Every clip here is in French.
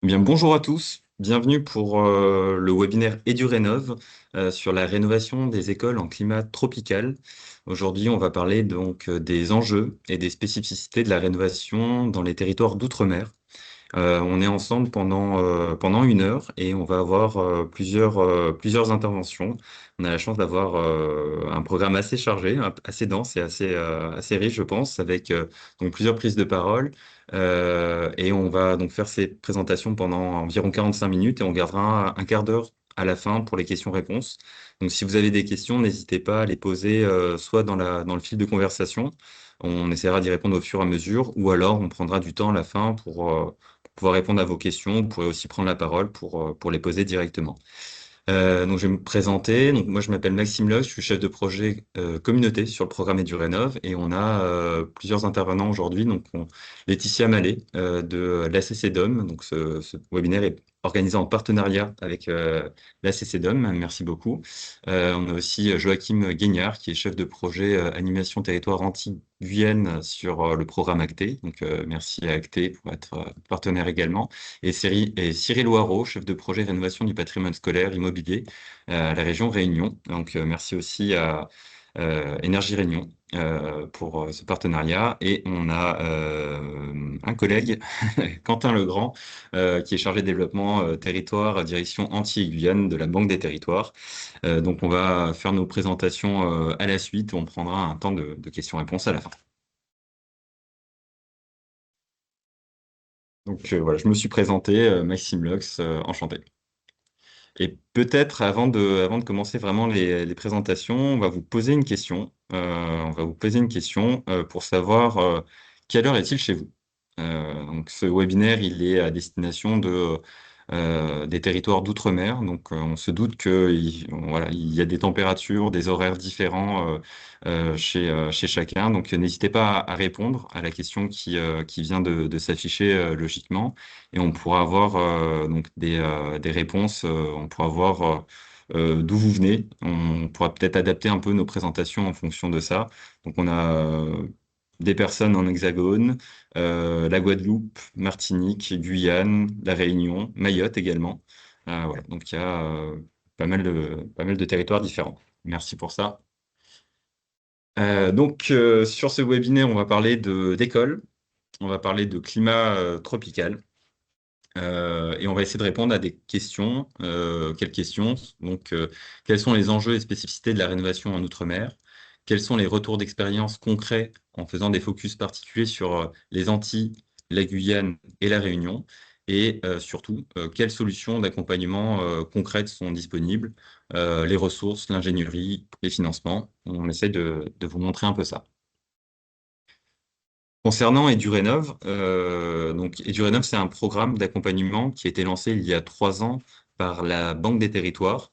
Bien, bonjour à tous, bienvenue pour le webinaire EduRénov sur la rénovation des écoles en climat tropical. Aujourd'hui, on va parler donc des enjeux et des spécificités de la rénovation dans les territoires d'outre-mer. On est ensemble pendant 1 heure et on va avoir plusieurs interventions. On a la chance d'avoir un programme assez chargé, assez dense et assez riche, je pense, avec donc plusieurs prises de parole. Et on va donc faire ces présentations pendant environ 45 minutes et on gardera un quart d'heure à la fin pour les questions-réponses. Donc, si vous avez des questions, n'hésitez pas à les poser soit dans le fil de conversation. On essaiera d'y répondre au fur et à mesure, ou alors on prendra du temps à la fin pour pouvoir répondre à vos questions. Vous pourrez aussi prendre la parole pour les poser directement. Donc, je vais me présenter. Donc, moi, je m'appelle Maxime Loch, je suis chef de projet communauté sur le programme EduRénov et on a plusieurs intervenants aujourd'hui. Donc, Laetitia Mallet de l'ACCDOM. Donc, ce webinaire est organisé en partenariat avec l'ACCDOM. Merci beaucoup. On a aussi Joachim Guignard qui est chef de projet animation territoire anti-Guyenne sur le programme Acté. Donc, merci à Acté pour être partenaire également. Et Cyril Loireau, chef de projet rénovation du patrimoine scolaire immobilier à la région Réunion. Donc, merci aussi à Énergie Réunion pour ce partenariat. Et on a un collègue, Quentin Legrand, qui est chargé de développement territoire, direction Antilles-Guyane de la Banque des Territoires. Donc, on va faire nos présentations à la suite. On prendra un temps de questions-réponses à la fin. Donc, voilà, je me suis présenté, Maxime Lox, enchanté. Et peut-être avant de commencer vraiment les présentations, on va vous poser une question. On va vous poser une question pour savoir quelle heure est-il chez vous? Donc ce webinaire, il est à destination des territoires d'outre-mer. Donc on se doute voilà, il y a des températures, des horaires différents chez chacun. Donc n'hésitez pas à répondre à la question qui vient de s'afficher logiquement et on pourra avoir donc des réponses, on pourra voir d'où vous venez. On pourra peut-être adapter un peu nos présentations en fonction de ça. Donc on a des personnes en Hexagone, la Guadeloupe, Martinique, Guyane, la Réunion, Mayotte également. Voilà, donc il y a pas mal de territoires différents. Merci pour ça. Donc sur ce webinaire, on va parler d'école, on va parler de climat tropical. Et on va essayer de répondre à des questions. Quelles questions? Donc, quels sont les enjeux et spécificités de la rénovation en Outre-mer? Quels sont les retours d'expérience concrets en faisant des focus particuliers sur les Antilles, la Guyane et la Réunion? Et surtout, quelles solutions d'accompagnement concrètes sont disponibles? Les ressources, l'ingénierie, les financements. On essaie de vous montrer un peu ça. Concernant EduRénov, donc EduRénov, c'est un programme d'accompagnement qui a été lancé il y a 3 ans par la Banque des Territoires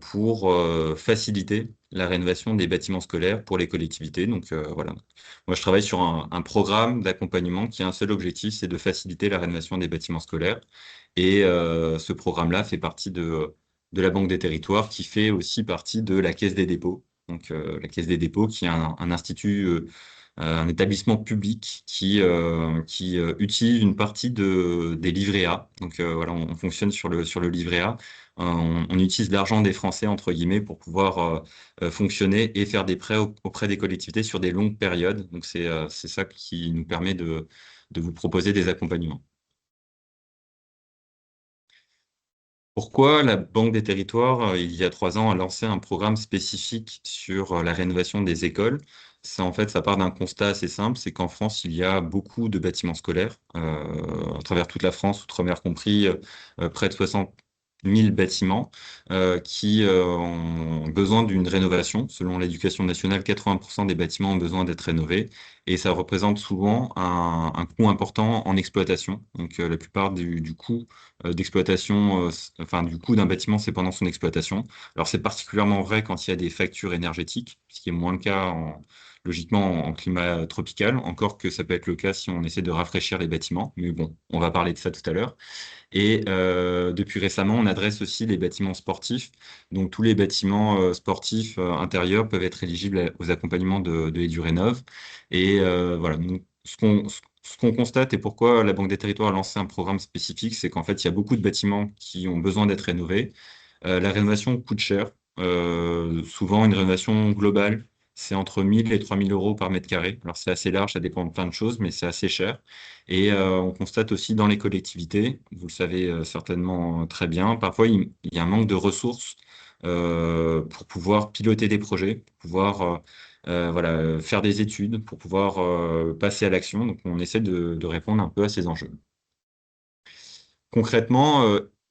pour faciliter la rénovation des bâtiments scolaires pour les collectivités. Donc voilà. Moi, je travaille sur un programme d'accompagnement qui a un seul objectif, c'est de faciliter la rénovation des bâtiments scolaires. Et ce programme-là fait partie de la Banque des Territoires, qui fait aussi partie de la Caisse des dépôts. Donc la Caisse des dépôts, qui est un institut un établissement public qui utilise une partie des livrets A. Donc voilà, on fonctionne sur le livret A. On utilise l'argent des Français, entre guillemets, pour pouvoir fonctionner et faire des prêts auprès des collectivités sur des longues périodes. Donc c'est ça qui nous permet de vous proposer des accompagnements. Pourquoi la Banque des Territoires, il y a 3 ans, a lancé un programme spécifique sur la rénovation des écoles? En fait, ça part d'un constat assez simple, c'est qu'en France, il y a beaucoup de bâtiments scolaires, à travers toute la France, outre-mer compris, près de 60 000 bâtiments qui ont besoin d'une rénovation. Selon l'Éducation nationale, 80% des bâtiments ont besoin d'être rénovés et ça représente souvent un coût important en exploitation. Donc, la plupart du coût d'exploitation, enfin du coût d'un bâtiment, c'est pendant son exploitation. Alors c'est particulièrement vrai quand il y a des factures énergétiques, ce qui est moins le cas logiquement en climat tropical, encore que ça peut être le cas si on essaie de rafraîchir les bâtiments. Mais bon, on va parler de ça tout à l'heure. Et depuis récemment, on adresse aussi les bâtiments sportifs. Donc tous les bâtiments sportifs intérieurs peuvent être éligibles aux accompagnements de EduRénov. Et voilà, donc, ce ce qu'on constate et pourquoi la Banque des Territoires a lancé un programme spécifique, c'est qu'en fait, il y a beaucoup de bâtiments qui ont besoin d'être rénovés. La rénovation coûte cher. Souvent, une rénovation globale, c'est entre 1 000 et 3 000 € par mètre carré. Alors, c'est assez large, ça dépend de plein de choses, mais c'est assez cher. Et on constate aussi dans les collectivités, vous le savez certainement très bien, parfois il y a un manque de ressources pour pouvoir piloter des projets, pour pouvoir voilà, faire des études, pour pouvoir passer à l'action. Donc, on essaie de répondre un peu à ces enjeux. Concrètement,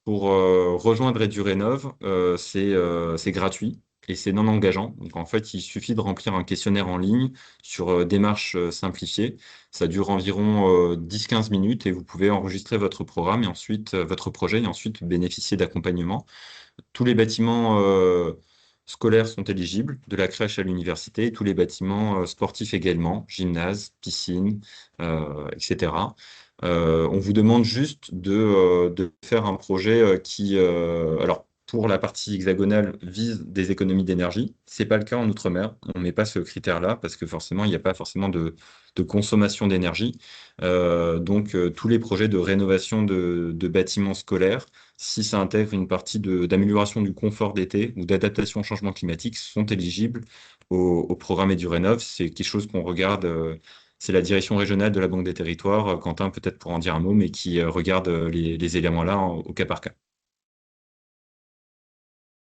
pour rejoindre EduRénov, c'est gratuit et c'est non engageant. Donc en fait, il suffit de remplir un questionnaire en ligne sur démarche simplifiée. Ça dure environ 10-15 minutes et vous pouvez enregistrer votre programme et ensuite votre projet et ensuite bénéficier d'accompagnement. Tous les bâtiments scolaires sont éligibles, de la crèche à l'université, et tous les bâtiments sportifs également, gymnase, piscine, etc. On vous demande juste de faire un projet qui, alors pour la partie hexagonale, vise des économies d'énergie. C'est pas le cas en Outre-mer. On ne met pas ce critère-là parce que forcément, il n'y a pas forcément de consommation d'énergie. Donc, tous les projets de rénovation de bâtiments scolaires, si ça intègre une partie d'amélioration du confort d'été ou d'adaptation au changement climatique, sont éligibles au programme EduRénov. C'est quelque chose qu'on regarde. C'est la direction régionale de la Banque des Territoires, Quentin peut-être pour en dire un mot, mais qui regarde les éléments-là au cas par cas.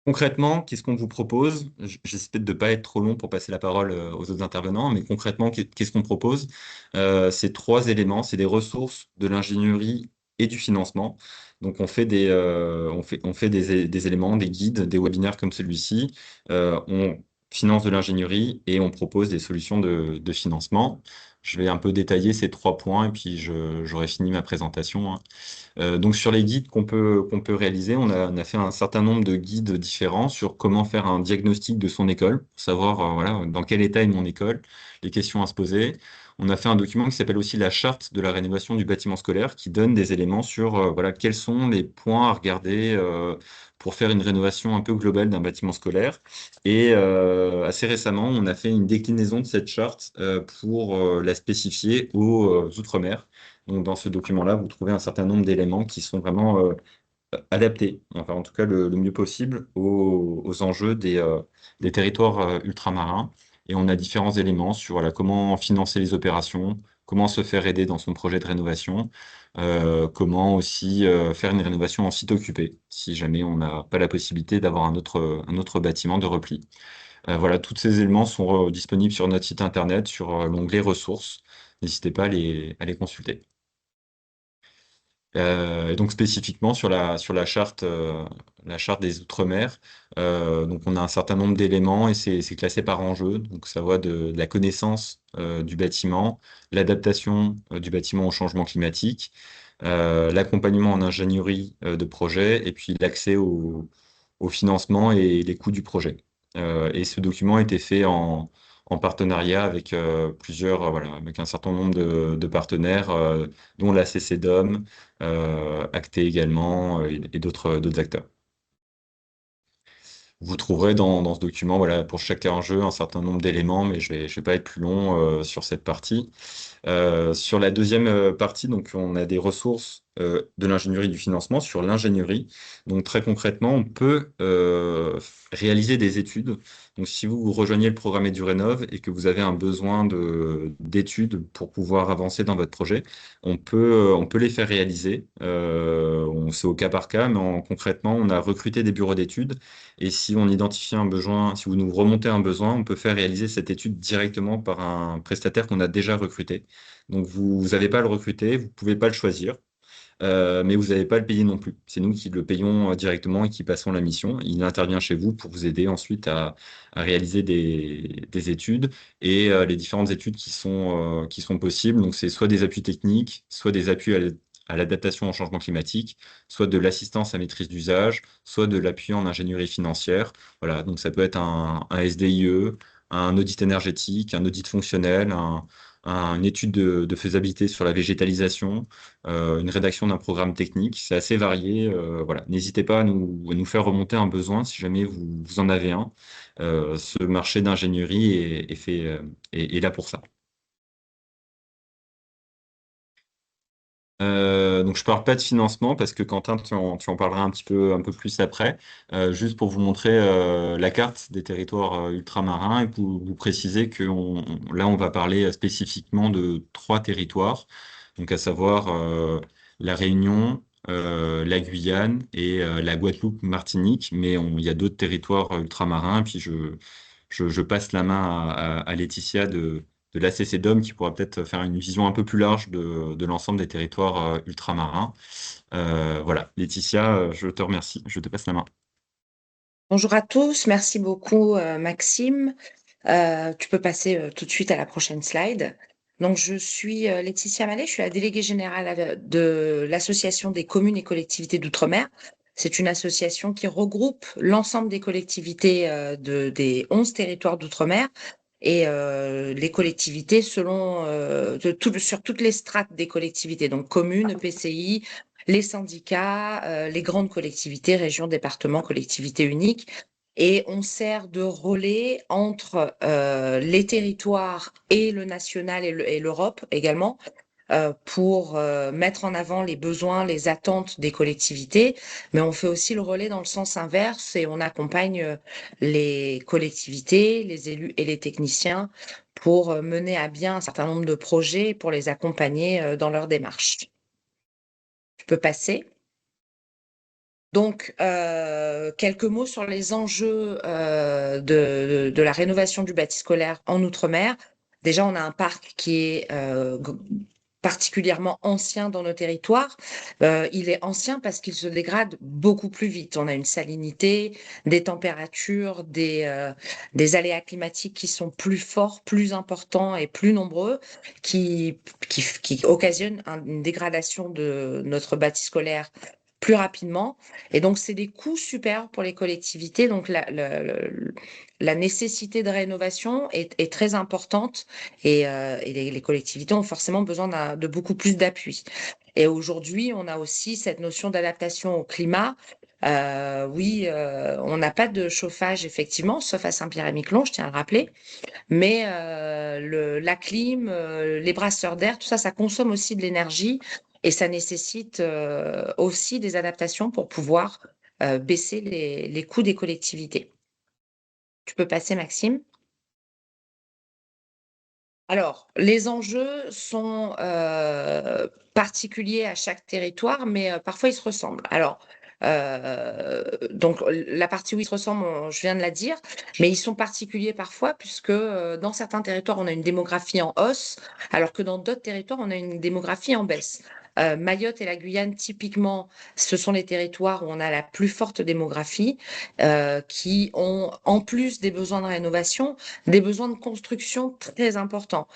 Concrètement, qu'est-ce qu'on vous propose? J'essaie peut-être de ne pas être trop long pour passer la parole aux autres intervenants, mais concrètement, qu'est-ce qu'on propose? C'est trois éléments, c'est des ressources, de l'ingénierie et du financement. Donc, on fait des éléments, des guides, des webinaires comme celui-ci. On finance de l'ingénierie et on propose des solutions de financement. Je vais un peu détailler ces trois points et puis j'aurai fini ma présentation, hein. Donc sur les guides qu'on peut réaliser, on a fait un certain nombre de guides différents sur comment faire un diagnostic de son école, pour savoir voilà, dans quel état est mon école, les questions à se poser. On a fait un document qui s'appelle aussi la charte de la rénovation du bâtiment scolaire, qui donne des éléments sur voilà, quels sont les points à regarder pour faire une rénovation un peu globale d'un bâtiment scolaire. Et assez récemment, on a fait une déclinaison de cette charte pour la spécifier aux Outre-mer. Donc, dans ce document-là, vous trouvez un certain nombre d'éléments qui sont vraiment adaptés, enfin en tout cas le mieux possible aux enjeux des territoires ultramarins. Et on a différents éléments sur voilà, comment financer les opérations, comment se faire aider dans son projet de rénovation, comment aussi faire une rénovation en site occupé, si jamais on n'a pas la possibilité d'avoir un autre bâtiment de repli. Voilà, tous ces éléments sont disponibles sur notre site internet, sur l'onglet ressources. N'hésitez pas à les consulter. Et donc spécifiquement sur la charte des Outre-mer, donc on a un certain nombre d'éléments et c'est classé par enjeu. Donc ça va de la connaissance du bâtiment, l'adaptation du bâtiment au changement climatique, l'accompagnement en ingénierie de projet et puis l'accès au financement et les coûts du projet. Et ce document a été fait en partenariat avec plusieurs, voilà, avec un certain nombre de partenaires, dont la CCDOM, Acté également, et d'autres acteurs. Vous trouverez dans ce document, voilà, pour chaque enjeu, un certain nombre d'éléments, mais je vais pas être plus long sur cette partie. Sur la deuxième partie, donc on a des ressources de l'ingénierie du financement sur l'ingénierie. Donc très concrètement, on peut réaliser des études. Donc si vous rejoignez le programme EduRénov et que vous avez un besoin d'études pour pouvoir avancer dans votre projet, on peut les faire réaliser. C'est au cas par cas, mais concrètement, on a recruté des bureaux d'études et si on identifie un besoin, si vous nous remontez un besoin, on peut faire réaliser cette étude directement par un prestataire qu'on a déjà recruté. Donc vous n'avez pas à le recruter, vous ne pouvez pas le choisir, mais vous n'avez pas à le payer non plus. C'est nous qui le payons directement et qui passons la mission. Il intervient chez vous pour vous aider ensuite à réaliser des études et les différentes études qui sont possibles. Donc c'est soit des appuis techniques, soit des appuis à l'adaptation au changement climatique, soit de l'assistance à maîtrise d'usage, soit de l'appui en ingénierie financière. Voilà, donc ça peut être un SDIE, un audit énergétique, un audit fonctionnel, une étude de faisabilité sur la végétalisation, une rédaction d'un programme technique. C'est assez varié. Voilà. N'hésitez pas à nous faire remonter un besoin si jamais vous en avez un. Ce marché d'ingénierie est là pour ça. Donc je parle pas de financement parce que Quentin, tu en parleras un peu plus après. Juste pour vous montrer la carte des territoires ultramarins et pour vous préciser que là, on va parler spécifiquement de trois territoires, donc à savoir la Réunion, la Guyane et la Guadeloupe-Martinique. Mais il y a d'autres territoires ultramarins. Puis je passe la main à Laetitia de l'ACCDOM qui pourra peut-être faire une vision un peu plus large de l'ensemble des territoires ultramarins. Voilà, Laetitia, je te remercie, je te passe la main. Bonjour à tous, merci beaucoup Maxime. Tu peux passer tout de suite à la prochaine slide. Donc, je suis Laetitia Mallet, je suis la déléguée générale de l'Association des communes et collectivités d'outre-mer. C'est une association qui regroupe l'ensemble des collectivités des 11 territoires d'outre-mer et les collectivités selon sur toutes les strates des collectivités, donc communes, PCI, les syndicats, les grandes collectivités, régions, départements, collectivités uniques. Et on sert de relais entre les territoires et le national et l'Europe également pour mettre en avant les besoins, les attentes des collectivités, mais on fait aussi le relais dans le sens inverse et on accompagne les collectivités, les élus et les techniciens pour mener à bien un certain nombre de projets et pour les accompagner dans leur démarche. Tu peux passer. Donc, quelques mots sur les enjeux de la rénovation du bâti scolaire en Outre-mer. Déjà, on a un parc qui est particulièrement ancien dans nos territoires. Il est ancien parce qu'il se dégrade beaucoup plus vite. On a une salinité, des températures, des aléas climatiques qui sont plus forts, plus importants et plus nombreux, qui occasionnent une dégradation de notre bâti scolaire plus rapidement. Et donc, c'est des coûts supérieurs pour les collectivités. Donc, la nécessité de rénovation est très importante et les collectivités ont forcément besoin de beaucoup plus d'appui. Et aujourd'hui, on a aussi cette notion d'adaptation au climat. Oui, on n'a pas de chauffage, effectivement, sauf à Saint-Pierre-et-Miquelon, je tiens à le rappeler. Mais la clim, les brasseurs d'air, tout ça, ça consomme aussi de l'énergie et ça nécessite aussi des adaptations pour pouvoir baisser les coûts des collectivités. Tu peux passer, Maxime? Alors, les enjeux sont particuliers à chaque territoire, mais parfois ils se ressemblent. Alors, donc la partie où ils se ressemblent, je viens de la dire, mais ils sont particuliers parfois puisque dans certains territoires, on a une démographie en hausse, alors que dans d'autres territoires, on a une démographie en baisse. Mayotte et la Guyane, typiquement, ce sont les territoires où on a la plus forte démographie, qui ont, en plus des besoins de rénovation, des besoins de construction très importants.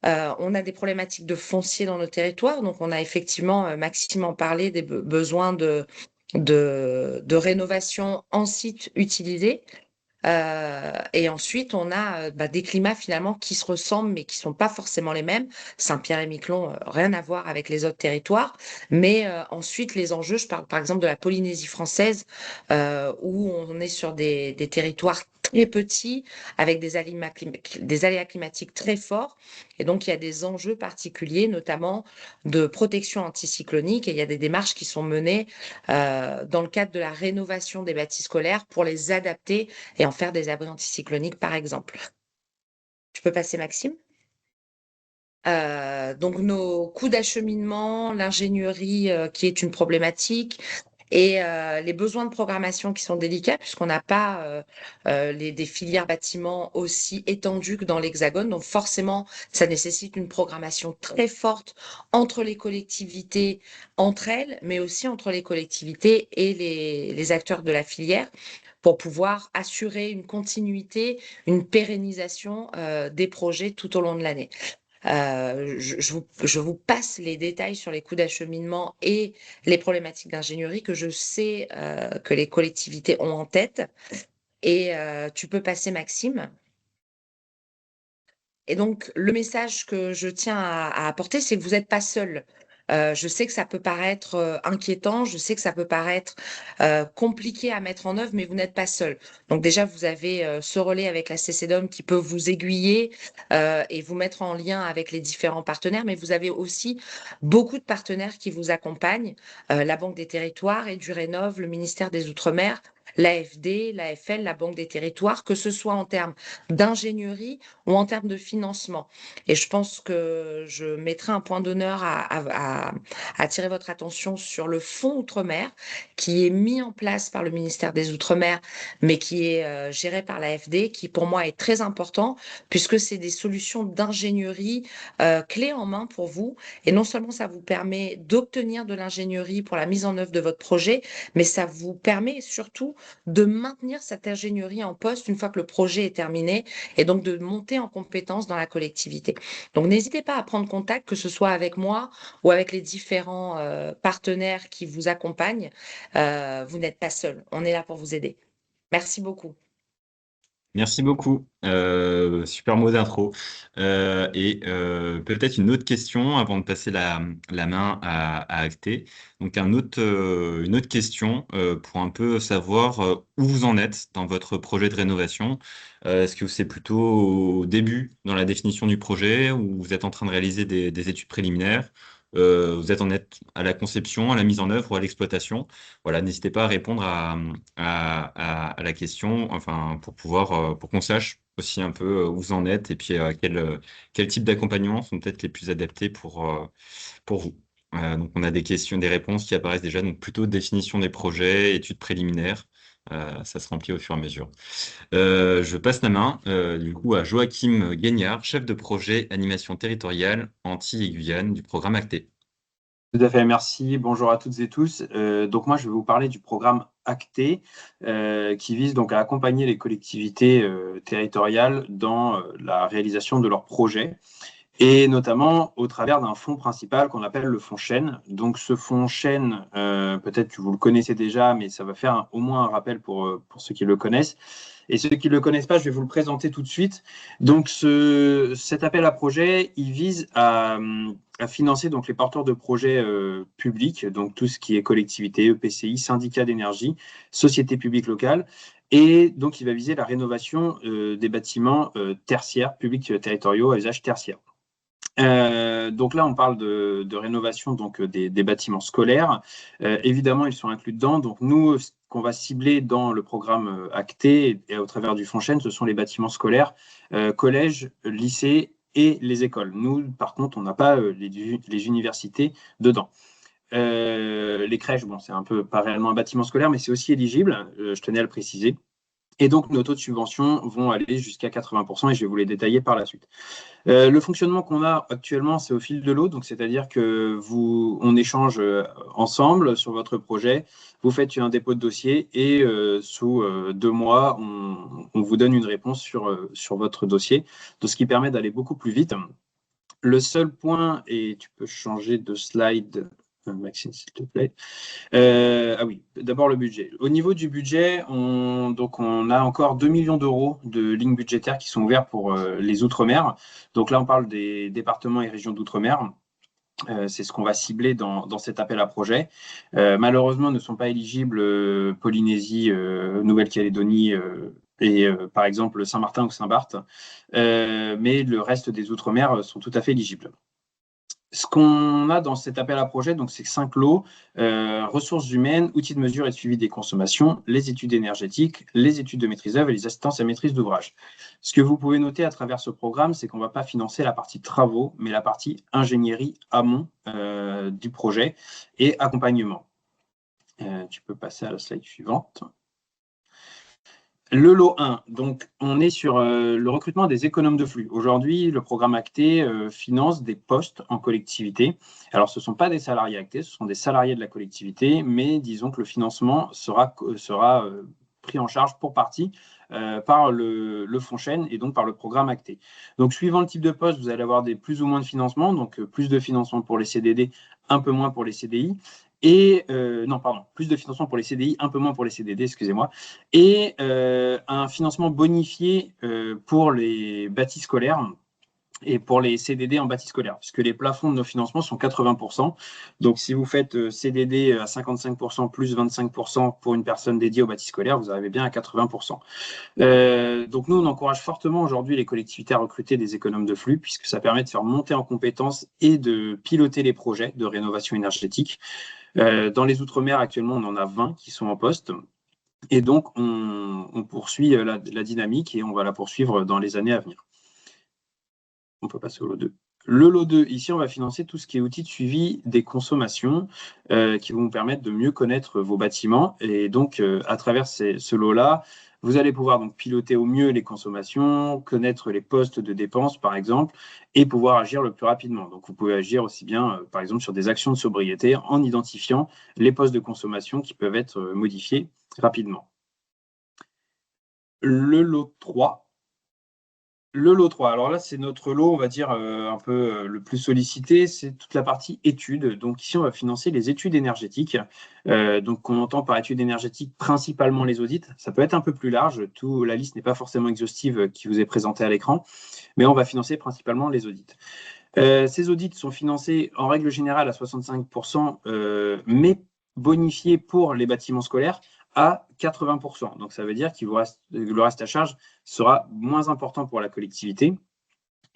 On a des problématiques de foncier dans nos territoires, donc on a effectivement, Maxime en parlait, des besoins de rénovation en site utilisé. Et ensuite, on a des climats finalement qui se ressemblent, mais qui sont pas forcément les mêmes. Saint-Pierre-et-Miquelon, rien à voir avec les autres territoires. Mais ensuite, les enjeux, je parle par exemple de la Polynésie française, où on est sur des territoires très petits, avec des aléas climatiques très forts. Et donc, il y a des enjeux particuliers, notamment de protection anticyclonique. Et il y a des démarches qui sont menées dans le cadre de la rénovation des bâtis scolaires pour les adapter et en faire des abris anticycloniques, par exemple. Tu peux passer, Maxime? Donc nos coûts d'acheminement, l'ingénierie qui est une problématique et les besoins de programmation qui sont délicats puisqu'on n'a pas des filières bâtiments aussi étendues que dans l'Hexagone. Donc forcément, ça nécessite une programmation très forte entre les collectivités, entre elles, mais aussi entre les collectivités et les acteurs de la filière pour pouvoir assurer une continuité, une pérennisation des projets tout au long de l'année. Je vous passe les détails sur les coûts d'acheminement et les problématiques d'ingénierie que je sais que les collectivités ont en tête. Et tu peux passer, Maxime. Et donc, le message que je tiens à apporter, c'est que vous n'êtes pas seul. Je sais que ça peut paraître inquiétant, je sais que ça peut paraître compliqué à mettre en œuvre, mais vous n'êtes pas seul. Donc déjà, vous avez ce relais avec la CCDOM qui peut vous aiguiller et vous mettre en lien avec les différents partenaires, mais vous avez aussi beaucoup de partenaires qui vous accompagnent, la Banque des Territoires et du Rénov, le ministère des Outre-mer, l'AFD, l'AFL, la Banque des Territoires, que ce soit en termes d'ingénierie ou en termes de financement. Et je pense que je mettrai un point d'honneur à attirer votre attention sur le fonds Outre-mer qui est mis en place par le ministère des Outre-mer, mais qui est géré par l'AFD, qui pour moi est très important puisque c'est des solutions d'ingénierie clés en main pour vous. Et non seulement ça vous permet d'obtenir de l'ingénierie pour la mise en œuvre de votre projet, mais ça vous permet surtout de maintenir cette ingénierie en poste une fois que le projet est terminé et donc de monter en compétence dans la collectivité. Donc n'hésitez pas à prendre contact, que ce soit avec moi ou avec les différents partenaires qui vous accompagnent. Vous n'êtes pas seul, on est là pour vous aider. Merci beaucoup. Merci beaucoup. Super mot d'intro. Peut-être une autre question avant de passer la main à Acté. Donc une autre question pour un peu savoir où vous en êtes dans votre projet de rénovation. Est-ce que c'est plutôt au début dans la définition du projet ou vous êtes en train de réaliser des études préliminaires? Vous êtes en êtes à la conception, à la mise en œuvre ou à l'exploitation? Voilà, n'hésitez pas à répondre à la question, enfin, pour pouvoir, pour qu'on sache aussi un peu où vous en êtes et puis quel type d'accompagnement sont peut-être les plus adaptés pour vous. Donc, on a des questions, des réponses qui apparaissent déjà, donc plutôt définition des projets, études préliminaires. Ça se remplit au fur et à mesure. Je passe la main du coup à Joachim Guignard, chef de projet animation territoriale Antilles et Guyane du programme Acté. Tout à fait, merci. Bonjour à toutes et tous. Donc moi, je vais vous parler du programme Acté, qui vise donc à accompagner les collectivités territoriales dans la réalisation de leurs projets, et notamment au travers d'un fonds principal qu'on appelle le fonds Chêne. Donc ce fonds Chêne, peut-être que vous le connaissez déjà, mais ça va faire au moins un rappel pour ceux qui le connaissent. Et ceux qui ne le connaissent pas, je vais vous le présenter tout de suite. Donc cet appel à projet, il vise à financer donc les porteurs de projets publics, donc tout ce qui est collectivité, EPCI, syndicats d'énergie, sociétés publiques locales. Et donc, il va viser la rénovation des bâtiments tertiaires, publics territoriaux à usage tertiaire. Donc là, on parle de rénovation donc, des bâtiments scolaires. Évidemment, ils sont inclus dedans. Donc nous, ce qu'on va cibler dans le programme Acté et au travers du fonds Chêne, ce sont les bâtiments scolaires, collèges, lycées et les écoles. Nous, par contre, on n'a pas les universités dedans. Les crèches, bon, c'est un peu pas réellement un bâtiment scolaire, mais c'est aussi éligible, je tenais à le préciser. Et donc, nos taux de subvention vont aller jusqu'à 80% et je vais vous les détailler par la suite. Le fonctionnement qu'on a actuellement, c'est au fil de l'eau, donc c'est-à-dire que on échange ensemble sur votre projet, vous faites un dépôt de dossier et sous 2 mois, on vous donne une réponse sur votre dossier, ce qui permet d'aller beaucoup plus vite. Le seul point, et tu peux changer de slide, Maxime, s'il te plaît. Ah oui, d'abord le budget. Au niveau du budget, on a encore 2 millions d'euros de lignes budgétaires qui sont ouvertes pour les Outre-mer. Donc là, on parle des départements et régions d'Outre-mer. C'est ce qu'on va cibler dans cet appel à projet. Malheureusement, ne sont pas éligibles Polynésie, Nouvelle-Calédonie et par exemple Saint-Martin ou Saint-Barth. Mais le reste des Outre-mer sont tout à fait éligibles. Ce qu'on a dans cet appel à projet, donc c'est 5 lots, ressources humaines, outils de mesure et de suivi des consommations, les études énergétiques, les études de maîtrise d'œuvre et les assistances à maîtrise d'ouvrage. Ce que vous pouvez noter à travers ce programme, c'est qu'on ne va pas financer la partie travaux, mais la partie ingénierie amont du projet et accompagnement. Tu peux passer à la slide suivante. Le lot 1, donc on est sur le recrutement des économes de flux. Aujourd'hui, le programme Acté finance des postes en collectivité. Alors, ce ne sont pas des salariés Acté, ce sont des salariés de la collectivité, mais disons que le financement sera pris en charge pour partie par le fonds Chêne et donc par le programme Acté. Donc, suivant le type de poste, vous allez avoir des plus ou moins de financement, donc plus de financement pour les CDD, un peu moins pour les CDI. Et non, pardon, plus de financement pour les CDI, un peu moins pour les CDD, excusez-moi, et un financement bonifié pour les bâtis scolaires et pour les CDD en bâti scolaire, puisque les plafonds de nos financements sont 80%. Donc, si vous faites CDD à 55% plus 25% pour une personne dédiée au bâti scolaire, vous arrivez bien à 80%. Donc, nous, on encourage fortement aujourd'hui les collectivités à recruter des économes de flux, puisque ça permet de faire monter en compétences et de piloter les projets de rénovation énergétique. Dans les Outre-mer, actuellement, on en a 20 qui sont en poste. Et donc, on poursuit la dynamique et on va la poursuivre dans les années à venir. On peut passer au lot 2. Le lot 2, ici, on va financer tout ce qui est outils de suivi des consommations qui vont vous permettre de mieux connaître vos bâtiments. Et donc, à travers ce lot-là, vous allez pouvoir donc piloter au mieux les consommations, connaître les postes de dépenses, par exemple, et pouvoir agir le plus rapidement. Donc, vous pouvez agir aussi bien, par exemple, sur des actions de sobriété en identifiant les postes de consommation qui peuvent être modifiés rapidement. Le lot 3. Le lot 3, alors là, c'est notre lot, on va dire, un peu le plus sollicité, c'est toute la partie études. Donc ici, on va financer les études énergétiques. Donc, on entend par études énergétiques principalement les audits. Ça peut être un peu plus large, la liste n'est pas forcément exhaustive qui vous est présentée à l'écran, mais on va financer principalement les audits. Ces audits sont financés en règle générale à 65%, mais bonifiés pour les bâtiments scolaires à 80%. Donc, ça veut dire que le reste à charge sera moins important pour la collectivité.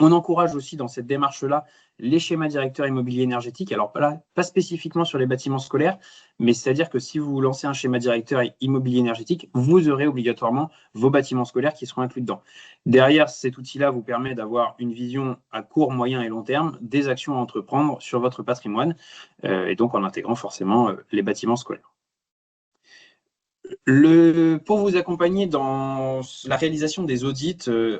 On encourage aussi dans cette démarche-là les schémas directeurs immobiliers énergétiques. Alors, pas spécifiquement sur les bâtiments scolaires, mais c'est-à-dire que si vous lancez un schéma directeur immobilier énergétique, vous aurez obligatoirement vos bâtiments scolaires qui seront inclus dedans. Derrière, cet outil-là vous permet d'avoir une vision à court, moyen et long terme des actions à entreprendre sur votre patrimoine, et donc en intégrant forcément les bâtiments scolaires. Pour vous accompagner dans la réalisation des audits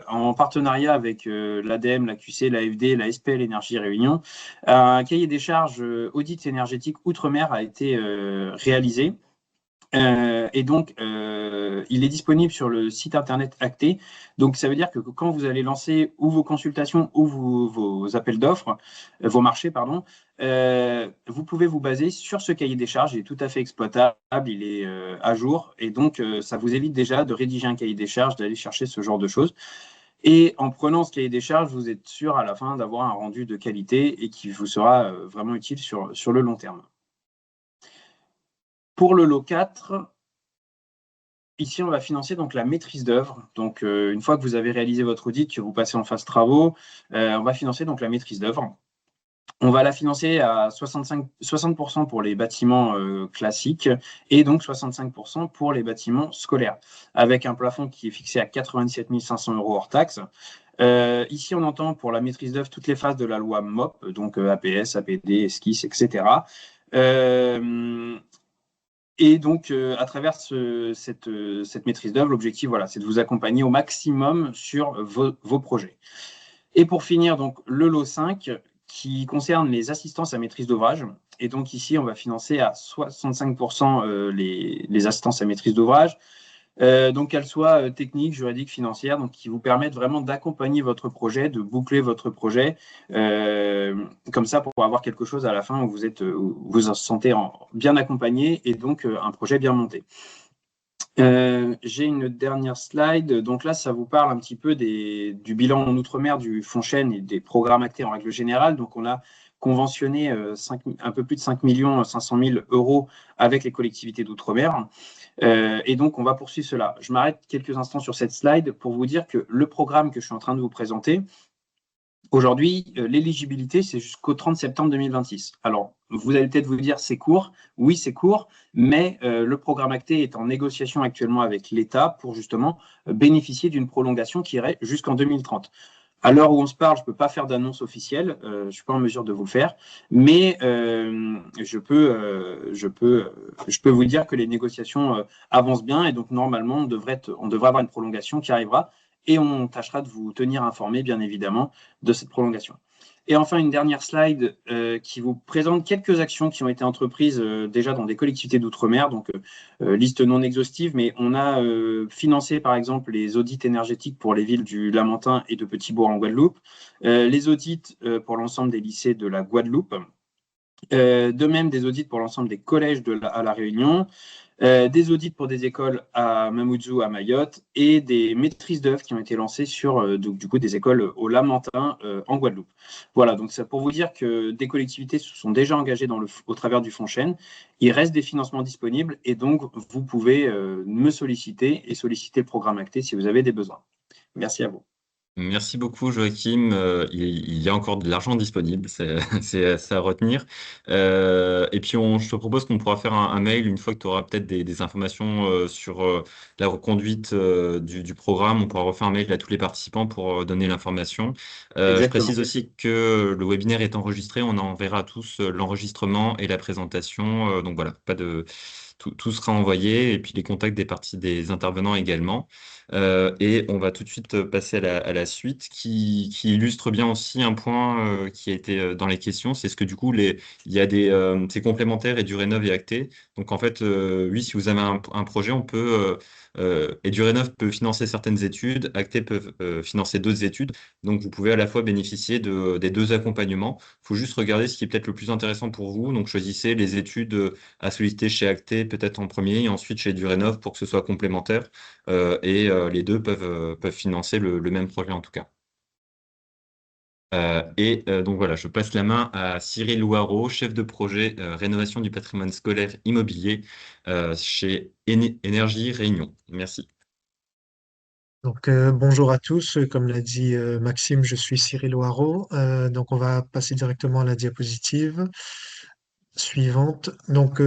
en partenariat avec l'ADEME, la QC, l'AFD, la SPL Énergie Réunion, un cahier des charges audit énergétique Outre-mer a été réalisé. Et donc, il est disponible sur le site internet Acté. Donc, ça veut dire que quand vous allez lancer ou vos consultations ou vos appels d'offres, vos marchés, pardon, vous pouvez vous baser sur ce cahier des charges. Il est tout à fait exploitable, il est à jour. Et donc, ça vous évite déjà de rédiger un cahier des charges, d'aller chercher ce genre de choses. Et en prenant ce cahier des charges, vous êtes sûr à la fin d'avoir un rendu de qualité et qui vous sera vraiment utile sur le long terme. Pour le lot 4, ici, on va financer donc la maîtrise d'œuvre. Donc, une fois que vous avez réalisé votre audit, que vous passez en phase travaux, on va financer donc la maîtrise d'œuvre. On va la financer à 60% pour les bâtiments classiques et donc 65% pour les bâtiments scolaires, avec un plafond qui est fixé à 97 500 € hors taxe. Ici, on entend pour la maîtrise d'œuvre toutes les phases de la loi MOP, donc APS, APD, esquisse, etc. Et donc, à travers cette maîtrise d'œuvre, l'objectif, voilà, c'est de vous accompagner au maximum sur vos projets. Et pour finir, donc, le lot 5, qui concerne les assistances à maîtrise d'ouvrage. Et donc, ici, on va financer à 65% les assistances à maîtrise d'ouvrage. Donc, qu'elles soient techniques, juridiques, financières, donc qui vous permettent vraiment d'accompagner votre projet, de boucler votre projet, comme ça pour avoir quelque chose à la fin où vous vous sentez bien accompagné et donc un projet bien monté. J'ai une dernière slide. Donc là, ça vous parle un petit peu du bilan en Outre-mer du FONCHEN et des programmes actés en règle générale. Donc, on a conventionné un peu plus de 5 500 000 € avec les collectivités d'Outre-mer. Et donc, on va poursuivre cela. Je m'arrête quelques instants sur cette slide pour vous dire que le programme que je suis en train de vous présenter, aujourd'hui, l'éligibilité, c'est jusqu'au 30 septembre 2026. Alors, vous allez peut-être vous dire, c'est court. Oui, c'est court, mais le programme acté est en négociation actuellement avec l'État pour justement bénéficier d'une prolongation qui irait jusqu'en 2030. À l'heure où on se parle, je ne peux pas faire d'annonce officielle, je ne suis pas en mesure de vous le faire, mais je peux vous dire que les négociations avancent bien et donc normalement, on devrait avoir une prolongation qui arrivera et on tâchera de vous tenir informé, bien évidemment, de cette prolongation. Et enfin, une dernière slide qui vous présente quelques actions qui ont été entreprises déjà dans des collectivités d'outre-mer, donc liste non exhaustive, mais on a financé par exemple les audits énergétiques pour les villes du Lamentin et de Petit-Bourg en Guadeloupe, les audits pour l'ensemble des lycées de la Guadeloupe, De même, des audits pour l'ensemble des collèges à La Réunion, des audits pour des écoles à Mamoudzou, à Mayotte, et des maîtrises d'œuvre qui ont été lancées sur du coup des écoles au Lamentin en Guadeloupe. Voilà, donc c'est pour vous dire que des collectivités se sont déjà engagées au travers du FONCHEN. Il reste des financements disponibles et donc vous pouvez me solliciter et solliciter le programme Acté si vous avez des besoins. Merci à vous. Merci beaucoup, Joachim. Il y a encore de l'argent disponible, c'est c'est à retenir. Et puis, je te propose qu'on pourra faire un mail une fois que tu auras peut-être des informations sur la reconduite du programme. On pourra refaire un mail à tous les participants pour donner l'information. Je Exactement. précise aussi que le webinaire est enregistré. On enverra à tous l'enregistrement et la présentation. Donc voilà, pas de tout sera envoyé et puis les contacts des intervenants également. Et on va tout de suite passer à la suite qui illustre bien aussi un point qui a été dans les questions, c'est ce que du coup il y a c'est complémentaire et du rénov est acté. Donc en fait, oui, si vous avez un projet, on peut Edurénov peut financer certaines études, Acté peut financer d'autres études. Donc vous pouvez à la fois bénéficier des deux accompagnements. Il faut juste regarder ce qui est peut-être le plus intéressant pour vous. Donc choisissez les études à solliciter chez Acté peut-être en premier et ensuite chez Edurénov pour que ce soit complémentaire. Les deux peuvent financer le même projet en tout cas. Donc voilà, je passe la main à Cyril Loireau, chef de projet rénovation du patrimoine scolaire immobilier chez Énergie Réunion. Merci. Donc, bonjour à tous. Comme l'a dit Maxime, je suis Cyril Loireau. Donc, on va passer directement à la diapositive suivante. Donc,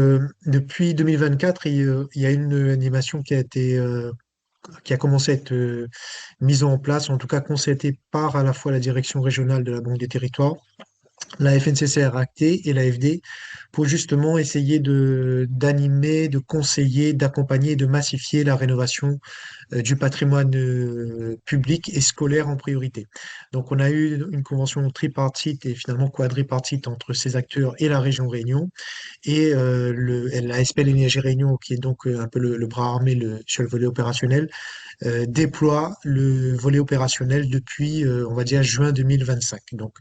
depuis 2024, il y a une animation qui a commencé à être mise en place, en tout cas concertée par à la fois la direction régionale de la Banque des Territoires, la FNCCR-ACT et l'AFD pour justement essayer d'animer, de conseiller, d'accompagner et de massifier la rénovation du patrimoine public et scolaire en priorité. Donc, on a eu une convention tripartite et finalement quadripartite entre ces acteurs et la région Réunion et la SPL Énergie Réunion, qui est donc un peu le bras armé sur le volet opérationnel, déploie le volet opérationnel depuis, on va dire, juin 2025. Donc,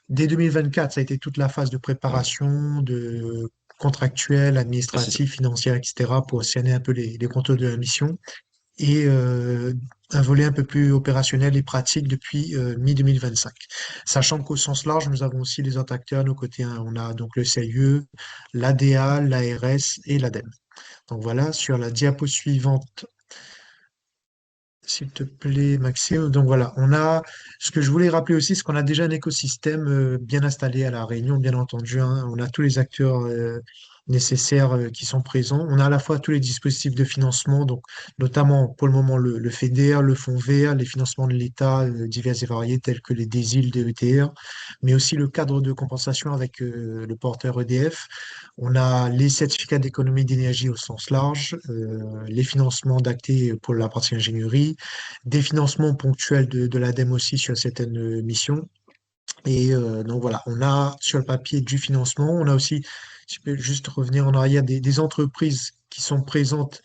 dès 2024, ça a été toute la phase de préparation, de contractuelle, Merci. administrative, financière, etc., pour cerner un peu les contours de la mission et un volet un peu plus opérationnel et pratique depuis mi-2025. Sachant qu'au sens large, nous avons aussi les autres acteurs à nos côtés, hein. On a donc le CIE, l'ADA, l'ARS et l'ADEME. Donc voilà, sur la diapo suivante, s'il te plaît, Maxime. Donc voilà, ce que je voulais rappeler aussi, c'est qu'on a déjà un écosystème bien installé à La Réunion, bien entendu, hein. On a tous les acteurs nécessaires qui sont présents. On a à la fois tous les dispositifs de financement, donc notamment pour le moment le FEDER, le Fonds vert, les financements de l'État divers et variés tels que les DESIL, DETR, mais aussi le cadre de compensation avec le porteur EDF. On a les certificats d'économie d'énergie au sens large, les financements d'actés pour la partie ingénierie, des financements ponctuels de l'ADEME aussi sur certaines missions. Et donc voilà, on a sur le papier du financement, on a aussi, si je peux juste revenir en arrière, des entreprises qui sont présentes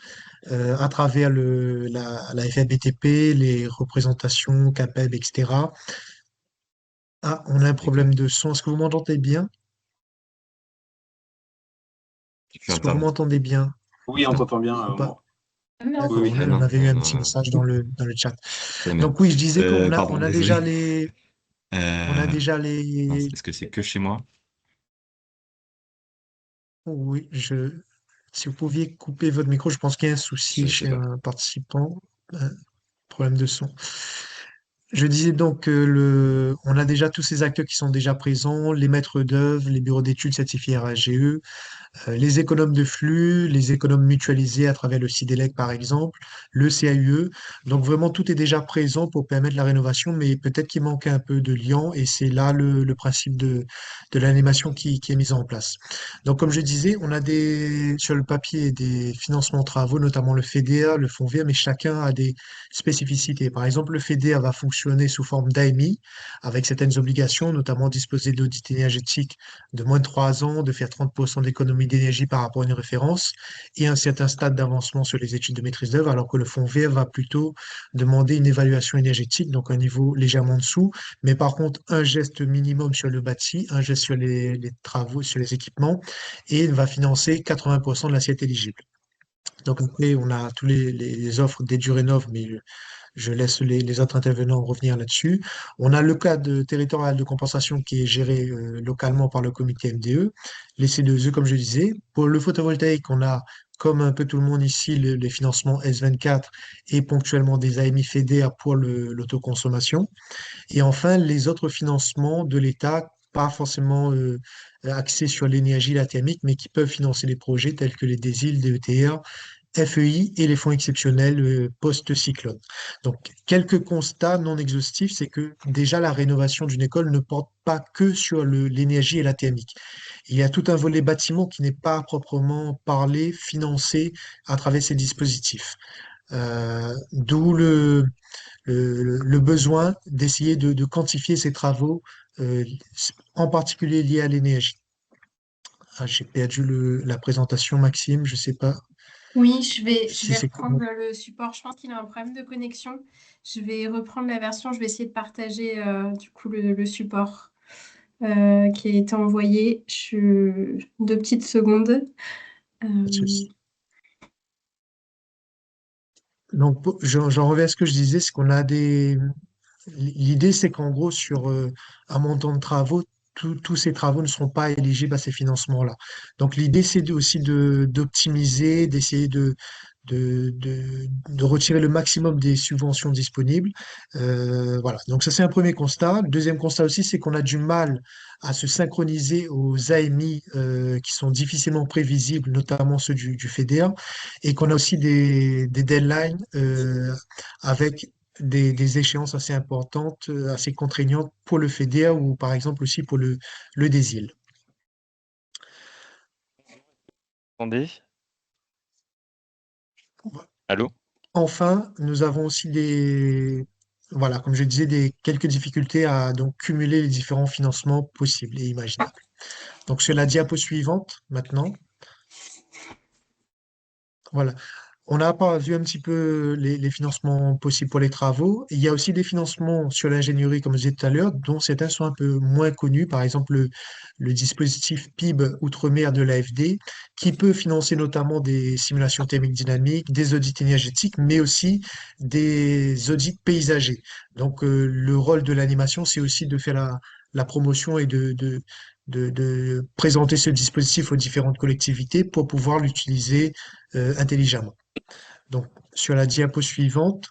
à travers la FABTP, les représentations, CAPEB, etc. Ah, on a un problème de son. Est-ce que vous m'entendez bien? Tu Est-ce que vous Internet. m'entendez bien? Oui, on Non, t'entend bien. ou pas? Oui, D'accord, oui. Ah on non, avait eu un petit message dans le chat. c'est le même. Donc oui, je disais Pardon, on a désolé. déjà les, on a Euh, déjà mince, les, est-ce que c'est que chez moi? oui, si vous pouviez couper votre micro, je pense qu'il y a un souci Je sais chez pas. un participant, un problème de son. Je disais donc que on a déjà tous ces acteurs qui sont déjà présents, les maîtres d'œuvre, les bureaux d'études certifiés RAGE, les économes de flux, les économes mutualisés à travers le CIDELEC par exemple, le CAUE. Donc vraiment tout est déjà présent pour permettre la rénovation, mais peut-être qu'il manque un peu de lien et c'est là le principe de l'animation qui est mise en place. Donc comme je disais, on a sur le papier des financements travaux, notamment le FEDER, le Fonds vert, mais chacun a des spécificités. Par exemple, le FEDER va fonctionner sous forme d'AMI avec certaines obligations, notamment disposer de l'audit énergétique de moins de 3 ans, de faire 30% d'économie d'économie d'énergie par rapport à une référence et un certain stade d'avancement sur les études de maîtrise d'œuvre, alors que le fonds vert va plutôt demander une évaluation énergétique, donc un niveau légèrement en dessous, mais par contre un geste minimum sur le bâti, un geste sur les travaux, sur les équipements, et va financer 80% de l'assiette éligible. Donc après, on a tous les offres d'EduRénov, mais je laisse les autres intervenants revenir là-dessus. On a le cadre territorial de compensation qui est géré localement par le comité MDE, les C2E, comme je disais. Pour le photovoltaïque, on a, comme un peu tout le monde ici, les financements S24 et ponctuellement des AMI FEDER pour l'autoconsommation. Et enfin, les autres financements de l'État, pas forcément axés sur l'énergie, la thermique, mais qui peuvent financer les projets tels que les DESIL, DETR, FEI et les fonds exceptionnels post-cyclone. Donc, quelques constats non exhaustifs, c'est que déjà la rénovation d'une école ne porte pas que sur l'énergie et la thermique. Il y a tout un volet bâtiment qui n'est pas proprement parlé, financé à travers ces dispositifs. D'où le besoin d'essayer de quantifier ces travaux, euh, en particulier liés à l'énergie. Ah, j'ai perdu la présentation, Maxime, je sais pas Oui, je si vais c'est reprendre comment. le support. Je pense qu'il a un problème de connexion. Je vais reprendre la version. Je vais essayer de partager du coup le support qui a été envoyé. Deux petites secondes. Euh, Donc, j'en reviens à ce que je disais, c'est qu'on a des. L'idée, c'est qu'en gros, sur un montant de travaux, tous ces travaux ne seront pas éligibles à ces financements-là. Donc, l'idée, c'est aussi d'optimiser, d'essayer de retirer le maximum des subventions disponibles. Voilà. Donc, ça, c'est un premier constat. Le deuxième constat aussi, c'est qu'on a du mal à se synchroniser aux AMI qui sont difficilement prévisibles, notamment ceux du FEDER, et qu'on a aussi des deadlines avec des échéances assez importantes, assez contraignantes pour le FEDER ou par exemple aussi pour le DESIL. Attendez, allô? Enfin, nous avons aussi voilà, comme je disais, quelques difficultés à donc cumuler les différents financements possibles et imaginables. Donc sur la diapo suivante, maintenant, voilà. On a pas vu un petit peu les financements possibles pour les travaux. Il y a aussi des financements sur l'ingénierie, comme je disais tout à l'heure, dont certains sont un peu moins connus. Par exemple, le dispositif PIB Outre-mer de l'AFD, qui peut financer notamment des simulations thermiques dynamiques, des audits énergétiques, mais aussi des audits paysagers. Donc, le rôle de l'animation, c'est aussi de faire la promotion et de présenter ce dispositif aux différentes collectivités pour pouvoir l'utiliser intelligemment. Donc, sur la diapo suivante,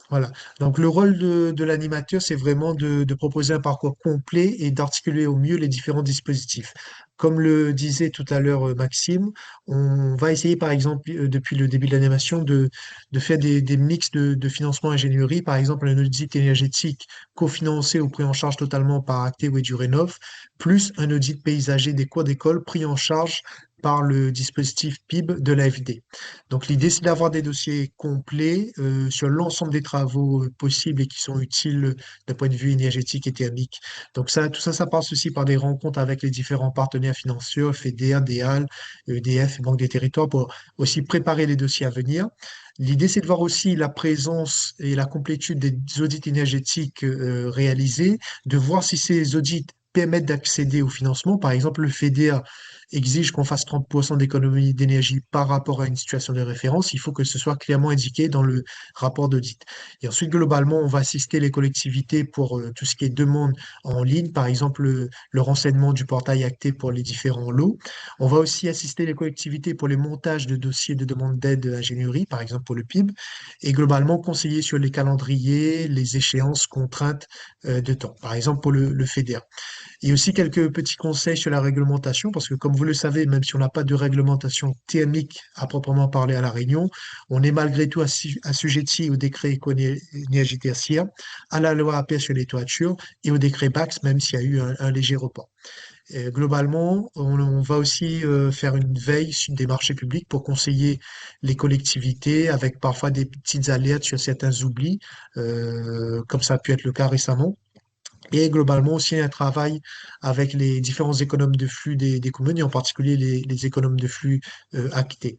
voilà. Donc, le rôle de l'animateur, c'est vraiment de proposer un parcours complet et d'articuler au mieux les différents dispositifs. Comme le disait tout à l'heure Maxime, on va essayer, par exemple, depuis le début de l'animation, de faire des mix de financement ingénierie, par exemple, un audit énergétique cofinancé ou pris en charge totalement par Acté ou Edurénov, plus un audit paysager des cours d'école pris en charge par le dispositif PIB de l'AFD. Donc l'idée, c'est d'avoir des dossiers complets sur l'ensemble des travaux possibles et qui sont utiles d'un point de vue énergétique et thermique. Donc ça, tout ça, ça passe aussi par des rencontres avec les différents partenaires financiers, FEDER, DEAL, EDF et Banque des Territoires pour aussi préparer les dossiers à venir. L'idée, c'est de voir aussi la présence et la complétude des audits énergétiques réalisés, de voir si ces audits permettent d'accéder au financement. Par exemple, le FEDER exige qu'on fasse 30% d'économie d'énergie par rapport à une situation de référence, il faut que ce soit clairement indiqué dans le rapport d'audit. Et ensuite, globalement, on va assister les collectivités pour tout ce qui est demande en ligne, par exemple le renseignement du portail acté pour les différents lots. On va aussi assister les collectivités pour les montages de dossiers de demande d'aide d'ingénierie, par exemple pour le PIB, et globalement conseiller sur les calendriers, les échéances, contraintes de temps, par exemple pour le FEDER. Et aussi quelques petits conseils sur la réglementation, parce que comme vous le savez, même si on n'a pas de réglementation thermique à proprement parler à La Réunion, on est malgré tout assujetti au décret éco-énergie tertiaire, à la loi APR sur les toitures et au décret BAX, même s'il y a eu un léger report. Et globalement, on va aussi faire une veille des marchés publics pour conseiller les collectivités avec parfois des petites alertes sur certains oublis, comme ça a pu être le cas récemment. Et globalement aussi un travail avec les différents économes de flux des communes, et en particulier les économes de flux actés.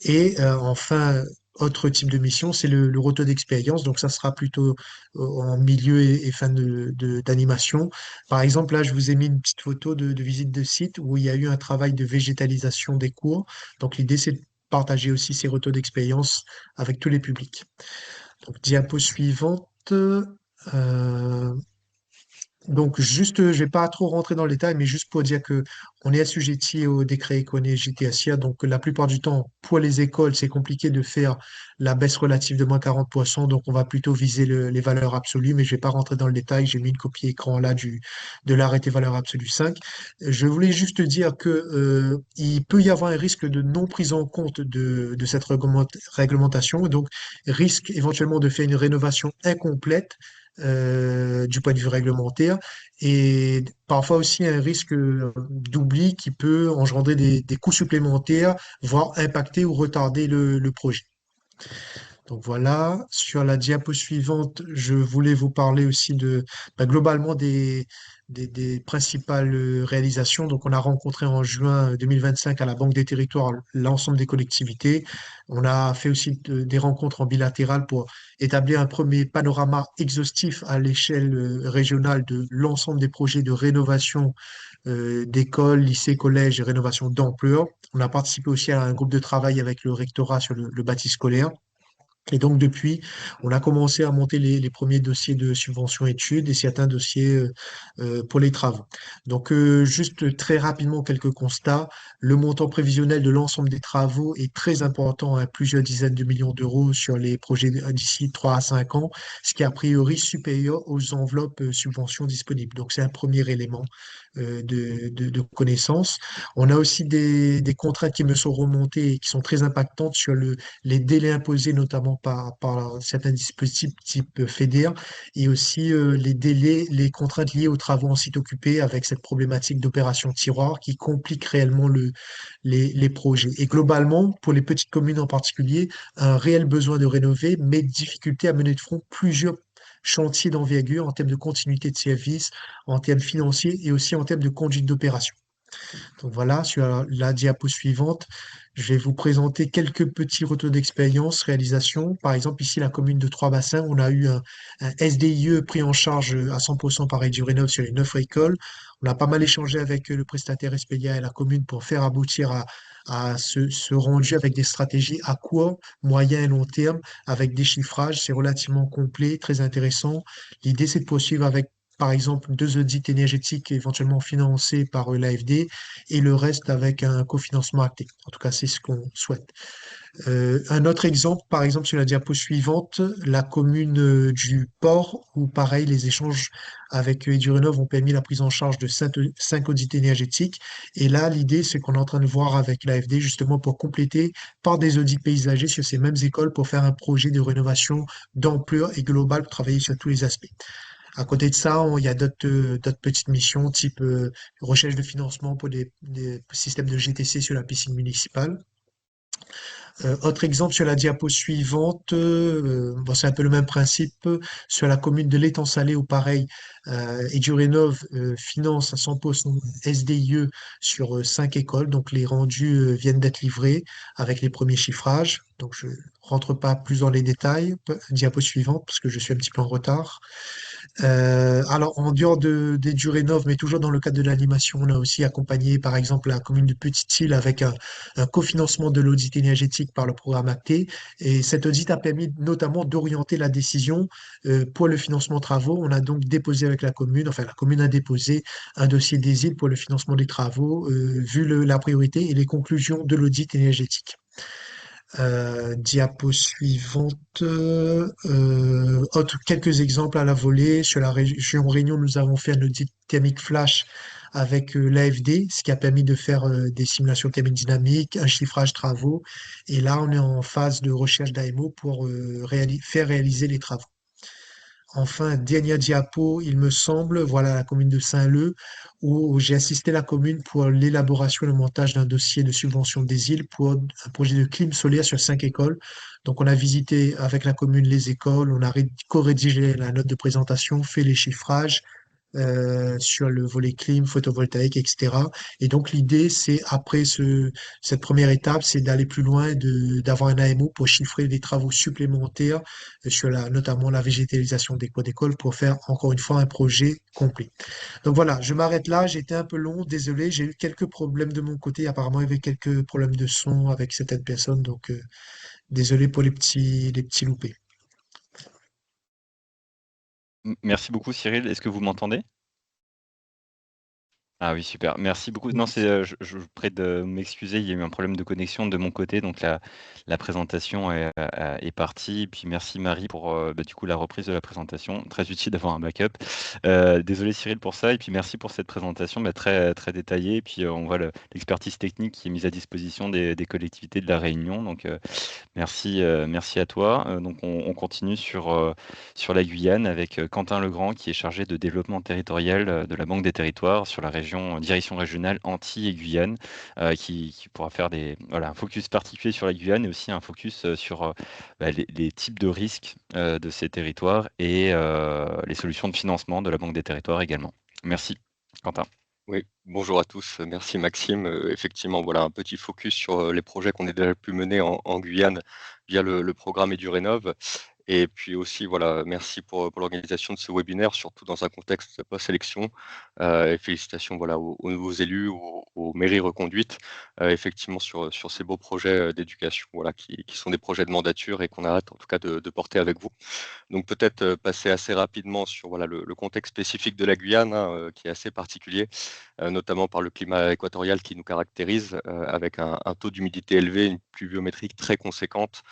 Et enfin, autre type de mission, c'est le retour d'expérience. Donc, ça sera plutôt en milieu et fin d'animation. Par exemple, là, je vous ai mis une petite photo de visite de site où il y a eu un travail de végétalisation des cours. Donc, l'idée, c'est de partager aussi ces retours d'expérience avec tous les publics. Donc, diapo suivante. Euh, donc, juste, je vais pas trop rentrer dans le détail, mais juste pour dire que on est assujetti au décret Econé JTSIA. Donc, la plupart du temps, pour les écoles, c'est compliqué de faire la baisse relative de moins 40%. Donc, on va plutôt viser les valeurs absolues, mais je vais pas rentrer dans le détail. J'ai mis une copie écran là de l'arrêté valeur absolue 5. Je voulais juste dire que, il peut y avoir un risque de non prise en compte de cette réglementation. Donc, risque éventuellement de faire une rénovation incomplète du point de vue réglementaire et parfois aussi un risque d'oubli qui peut engendrer des coûts supplémentaires, voire impacter ou retarder le projet. Donc voilà, sur la diapo suivante, je voulais vous parler aussi globalement des principales réalisations. Donc on a rencontré en juin 2025 à la Banque des Territoires l'ensemble des collectivités. On a fait aussi des rencontres en bilatéral pour établir un premier panorama exhaustif à l'échelle régionale de l'ensemble des projets de rénovation d'écoles, lycées, collèges et rénovation d'ampleur. On a participé aussi à un groupe de travail avec le rectorat sur le bâti scolaire. Et donc, depuis, on a commencé à monter les premiers dossiers de subvention études et certains dossiers pour les travaux. Donc, juste très rapidement, quelques constats. Le montant prévisionnel de l'ensemble des travaux est très important, à plusieurs dizaines de millions d'euros sur les projets d'ici 3 à 5 ans, ce qui est a priori supérieur aux enveloppes subventions disponibles. Donc, c'est un premier élément de connaissance. On a aussi des contraintes qui me sont remontées et qui sont très impactantes sur les délais imposés, notamment par certains dispositifs type FEDER, et aussi les délais, les contraintes liées aux travaux en site occupé avec cette problématique d'opération tiroir qui complique réellement les projets. Et globalement, pour les petites communes en particulier, un réel besoin de rénover, mais difficulté à mener de front plusieurs chantiers d'envergure en termes de continuité de service, en termes financiers et aussi en termes de conduite d'opération. Donc voilà, sur la diapo suivante, je vais vous présenter quelques petits retours d'expérience, réalisation. Par exemple, ici, la commune de Trois-Bassins, on a eu un SDIE pris en charge à 100% par Rénov sur les 9 écoles. On a pas mal échangé avec le prestataire SPIA et la commune pour faire aboutir à ce rendu avec des stratégies à court, moyen et long terme, avec des chiffrages. C'est relativement complet, très intéressant. L'idée, c'est de poursuivre avec par exemple, 2 audits énergétiques éventuellement financés par l'AFD et le reste avec un cofinancement acté. En tout cas, c'est ce qu'on souhaite. Un autre exemple, par exemple, sur la diapo suivante, la commune du Port, où pareil, les échanges avec Edurénov ont permis la prise en charge de 5 audits énergétiques. Et là, l'idée, c'est qu'on est en train de voir avec l'AFD justement pour compléter par des audits paysagers sur ces mêmes écoles pour faire un projet de rénovation d'ampleur et globale pour travailler sur tous les aspects. À côté de ça, il y a d'autres petites missions type recherche de financement pour des systèmes de GTC sur la piscine municipale. Autre exemple sur la diapo suivante, bon, c'est un peu le même principe. Sur la commune de l'Étang-Salé, où pareil, Edurénov finance à 100% SDIE sur 5 écoles. Donc les rendus viennent d'être livrés avec les premiers chiffrages. Donc je rentre pas plus dans les détails. Diapo suivante, parce que je suis un petit peu en retard. Alors, en dehors des durées rénov, mais toujours dans le cadre de l'animation, on a aussi accompagné, par exemple, la commune de Petite-Île avec un cofinancement de l'audit énergétique par le programme ACT. Et cet audit a permis notamment d'orienter la décision pour le financement travaux. On a donc déposé avec la commune, enfin, la commune a déposé un dossier des îles pour le financement des travaux, vu la priorité et les conclusions de l'audit énergétique. Diapo suivante. Quelques exemples à la volée. Sur la région Réunion, nous avons fait un audit thermique flash avec l'AFD, ce qui a permis de faire des simulations thermiques dynamiques, un chiffrage travaux. Et là, on est en phase de recherche d'AMO pour faire réaliser les travaux. Enfin, dernière diapo, il me semble, voilà la commune de Saint-Leu, où j'ai assisté la commune pour l'élaboration et le montage d'un dossier de subvention des îles pour un projet de clim solaire sur 5 écoles. Donc, on a visité avec la commune les écoles, on a co-rédigé la note de présentation, fait les chiffrages, sur le volet clim, photovoltaïque, etc. Et donc l'idée, c'est après cette première étape, c'est d'aller plus loin, d'avoir un AMO pour chiffrer des travaux supplémentaires sur notamment la végétalisation des cours d'école pour faire encore une fois un projet complet. Donc voilà, je m'arrête là. J'ai été un peu long, désolé. J'ai eu quelques problèmes de mon côté. Apparemment, il y avait quelques problèmes de son avec certaines personnes. Donc désolé pour les petits loupés. Merci beaucoup Cyril. Est-ce que vous m'entendez? Ah oui, super. Merci beaucoup. Non, Oui. je vous prie de m'excuser, il y a eu un problème de connexion de mon côté, donc la présentation est partie. Et puis merci Marie pour du coup la reprise de la présentation. Très utile d'avoir un backup. Désolé Cyril pour ça, et puis merci pour cette présentation très, très détaillée. Et puis on voit l'expertise technique qui est mise à disposition des collectivités de la Réunion. Donc merci, merci à toi. Donc on continue sur la Guyane avec Quentin Legrand qui est chargé de développement territorial de la Banque des Territoires sur la région, direction régionale Antilles et Guyane, qui pourra faire un focus particulier sur la Guyane et aussi un focus sur les types de risques de ces territoires et les solutions de financement de la Banque des Territoires également. Merci, Quentin. Oui, bonjour à tous. Merci Maxime. Effectivement, voilà un petit focus sur les projets qu'on a déjà pu mener en Guyane via le programme EduRénov. Et puis aussi, voilà, merci pour l'organisation de ce webinaire, surtout dans un contexte post-élection. Et félicitations voilà, aux nouveaux élus, aux mairies reconduites, effectivement sur ces beaux projets d'éducation voilà, qui sont des projets de mandature et qu'on a hâte en tout cas de porter avec vous. Donc peut-être passer assez rapidement sur voilà, le contexte spécifique de la Guyane, hein, qui est assez particulier, notamment par le climat équatorial qui nous caractérise, avec un taux d'humidité élevé, une pluviométrie très conséquente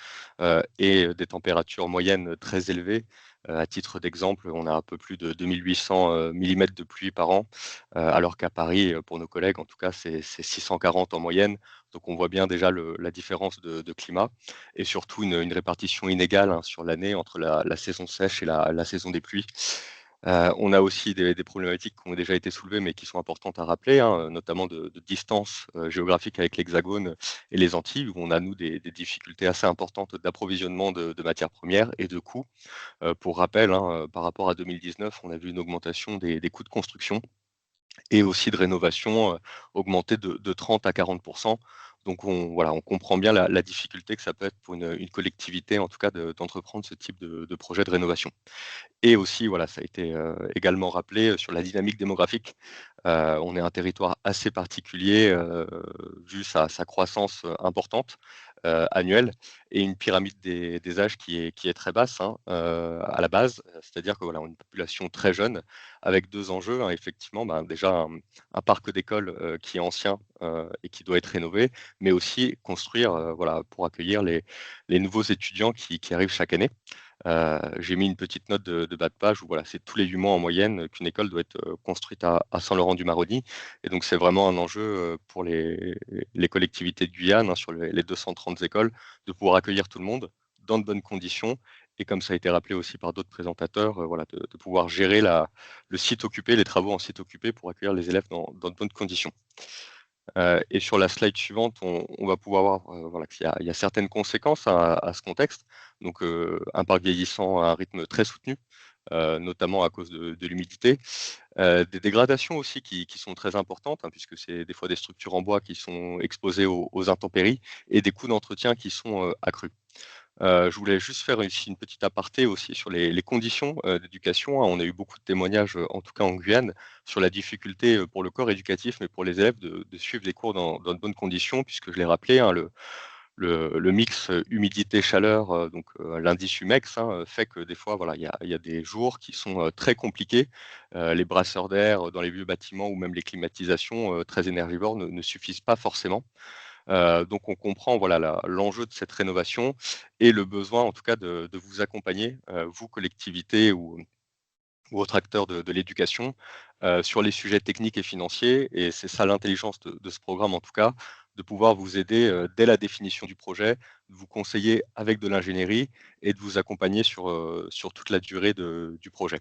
et des températures moyennes très élevées. À titre d'exemple, on a un peu plus de 2800 millimètres de pluie par an, alors qu'à Paris, pour nos collègues, en tout cas, c'est 640 en moyenne. Donc on voit bien déjà la différence de climat et surtout une répartition inégale hein, sur l'année entre la saison sèche et la saison des pluies. On a aussi des problématiques qui ont déjà été soulevées, mais qui sont importantes à rappeler, hein, notamment de distance géographique avec l'Hexagone et les Antilles, où on a, nous, des difficultés assez importantes d'approvisionnement de matières premières et de coûts. Pour rappel, hein, par rapport à 2019, on a vu une augmentation des coûts de construction et aussi de rénovation augmenter de 30 à 40. Donc on comprend bien la difficulté que ça peut être pour une collectivité, en tout cas, d'entreprendre ce type de projet de rénovation. Et aussi, voilà, ça a été également rappelé sur la dynamique démographique. On est un territoire assez particulier vu sa croissance importante annuelle et une pyramide des âges qui est très basse hein, à la base. C'est-à-dire que voilà, on a une population très jeune avec deux enjeux. Hein, effectivement, déjà un parc d'écoles qui est ancien et qui doit être rénové, mais aussi construire voilà, pour accueillir les nouveaux étudiants qui arrivent chaque année. J'ai mis une petite note de bas de page où voilà, c'est tous les 8 mois en moyenne qu'une école doit être construite à Saint-Laurent-du-Maroni. Et donc, c'est vraiment un enjeu pour les collectivités de Guyane, hein, sur les 230 écoles, de pouvoir accueillir tout le monde dans de bonnes conditions. Et comme ça a été rappelé aussi par d'autres présentateurs, voilà, de pouvoir gérer le site occupé, les travaux en site occupé pour accueillir les élèves dans de bonnes conditions. Et sur la slide suivante, on va pouvoir voir voilà, qu'il y a certaines conséquences à ce contexte. Donc, un parc vieillissant à un rythme très soutenu, notamment à cause de l'humidité. Des dégradations aussi qui sont très importantes, hein, puisque c'est des fois des structures en bois qui sont exposées aux intempéries et des coûts d'entretien qui sont accrus. Je voulais juste faire ici une petite aparté aussi sur les conditions d'éducation, hein. On a eu beaucoup de témoignages, en tout cas en Guyane, sur la difficulté pour le corps éducatif, mais pour les élèves de suivre les cours dans de bonnes conditions, puisque je l'ai rappelé, hein, le mix humidité-chaleur, donc l'indice Humex, hein, fait que des fois, voilà, il y a des jours qui sont très compliqués. Les brasseurs d'air dans les vieux bâtiments ou même les climatisations très énergivores ne suffisent pas forcément. Donc on comprend voilà l'enjeu de cette rénovation et le besoin en tout cas de vous accompagner, vous collectivités ou autres acteurs de l'éducation, sur les sujets techniques et financiers. Et c'est ça l'intelligence de ce programme en tout cas, de pouvoir vous aider dès la définition du projet, de vous conseiller avec de l'ingénierie et de vous accompagner sur toute la durée du projet.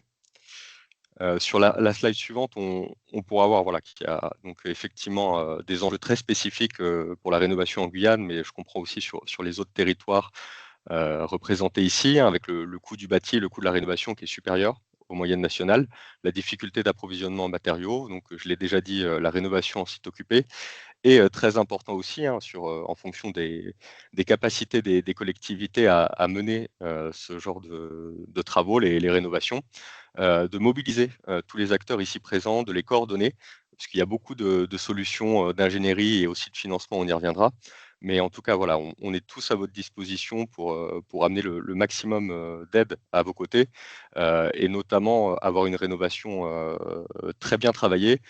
Sur la slide suivante, on pourra voir voilà, qu'il y a donc effectivement des enjeux très spécifiques pour la rénovation en Guyane, mais je comprends aussi sur les autres territoires représentés ici, hein, avec le coût du bâti, le coût de la rénovation qui est supérieur moyennes nationales, la difficulté d'approvisionnement en matériaux, donc je l'ai déjà dit, la rénovation en site occupé, et très important aussi, hein, en fonction des capacités des collectivités à mener ce genre de travaux, les rénovations, de mobiliser tous les acteurs ici présents, de les coordonner, parce qu'il y a beaucoup de solutions d'ingénierie et aussi de financement, on y reviendra. Mais en tout cas, voilà, on est tous à votre disposition pour amener le maximum d'aide à vos côtés, et notamment avoir une rénovation très bien travaillée.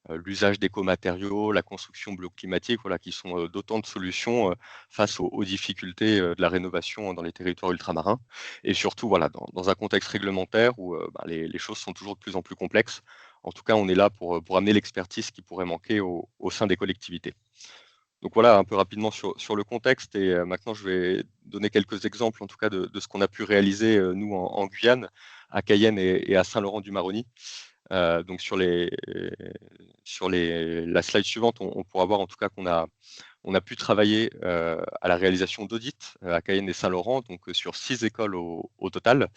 L'usage d'écomatériaux, la construction bloc climatique, voilà, qui sont d'autant de solutions face aux difficultés de la rénovation dans les territoires ultramarins. Et surtout, voilà, dans un contexte réglementaire où les choses sont toujours de plus en plus complexes. En tout cas, on est là pour amener l'expertise qui pourrait manquer au sein des collectivités. Donc voilà, un peu rapidement sur le contexte. Et maintenant, je vais donner quelques exemples, en tout cas, de ce qu'on a pu réaliser, nous, en Guyane, à Cayenne et à Saint-Laurent-du-Maroni. Donc la slide suivante, on pourra voir en tout cas qu'on a pu travailler à la réalisation d'audits à Cayenne et Saint-Laurent, donc sur 6 écoles au total.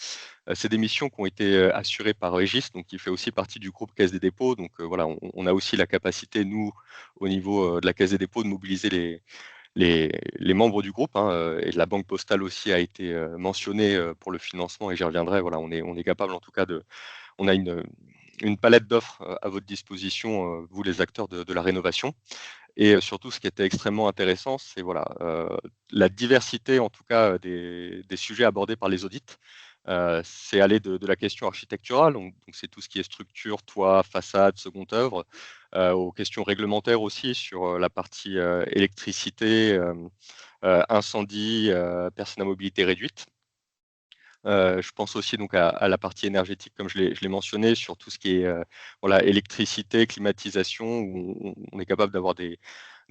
C'est des missions qui ont été assurées par Régis, donc qui fait aussi partie du groupe Caisse des dépôts. Donc voilà, on a aussi la capacité, nous, au niveau de la Caisse des dépôts, de mobiliser les membres du groupe, hein, et la Banque postale aussi a été mentionnée pour le financement, et j'y reviendrai. Voilà, on est capable en tout cas on a une palette d'offres à votre disposition, vous les acteurs de la rénovation. Et surtout, ce qui était extrêmement intéressant, c'est voilà, la diversité, en tout cas, des sujets abordés par les audits. C'est aller de la question architecturale, donc c'est tout ce qui est structure, toit, façade, seconde œuvre, aux questions réglementaires aussi sur la partie électricité, incendie, personnes à mobilité réduite. Je pense aussi donc à la partie énergétique, comme je l'ai mentionné, sur tout ce qui est voilà, électricité, climatisation, où on est capable d'avoir des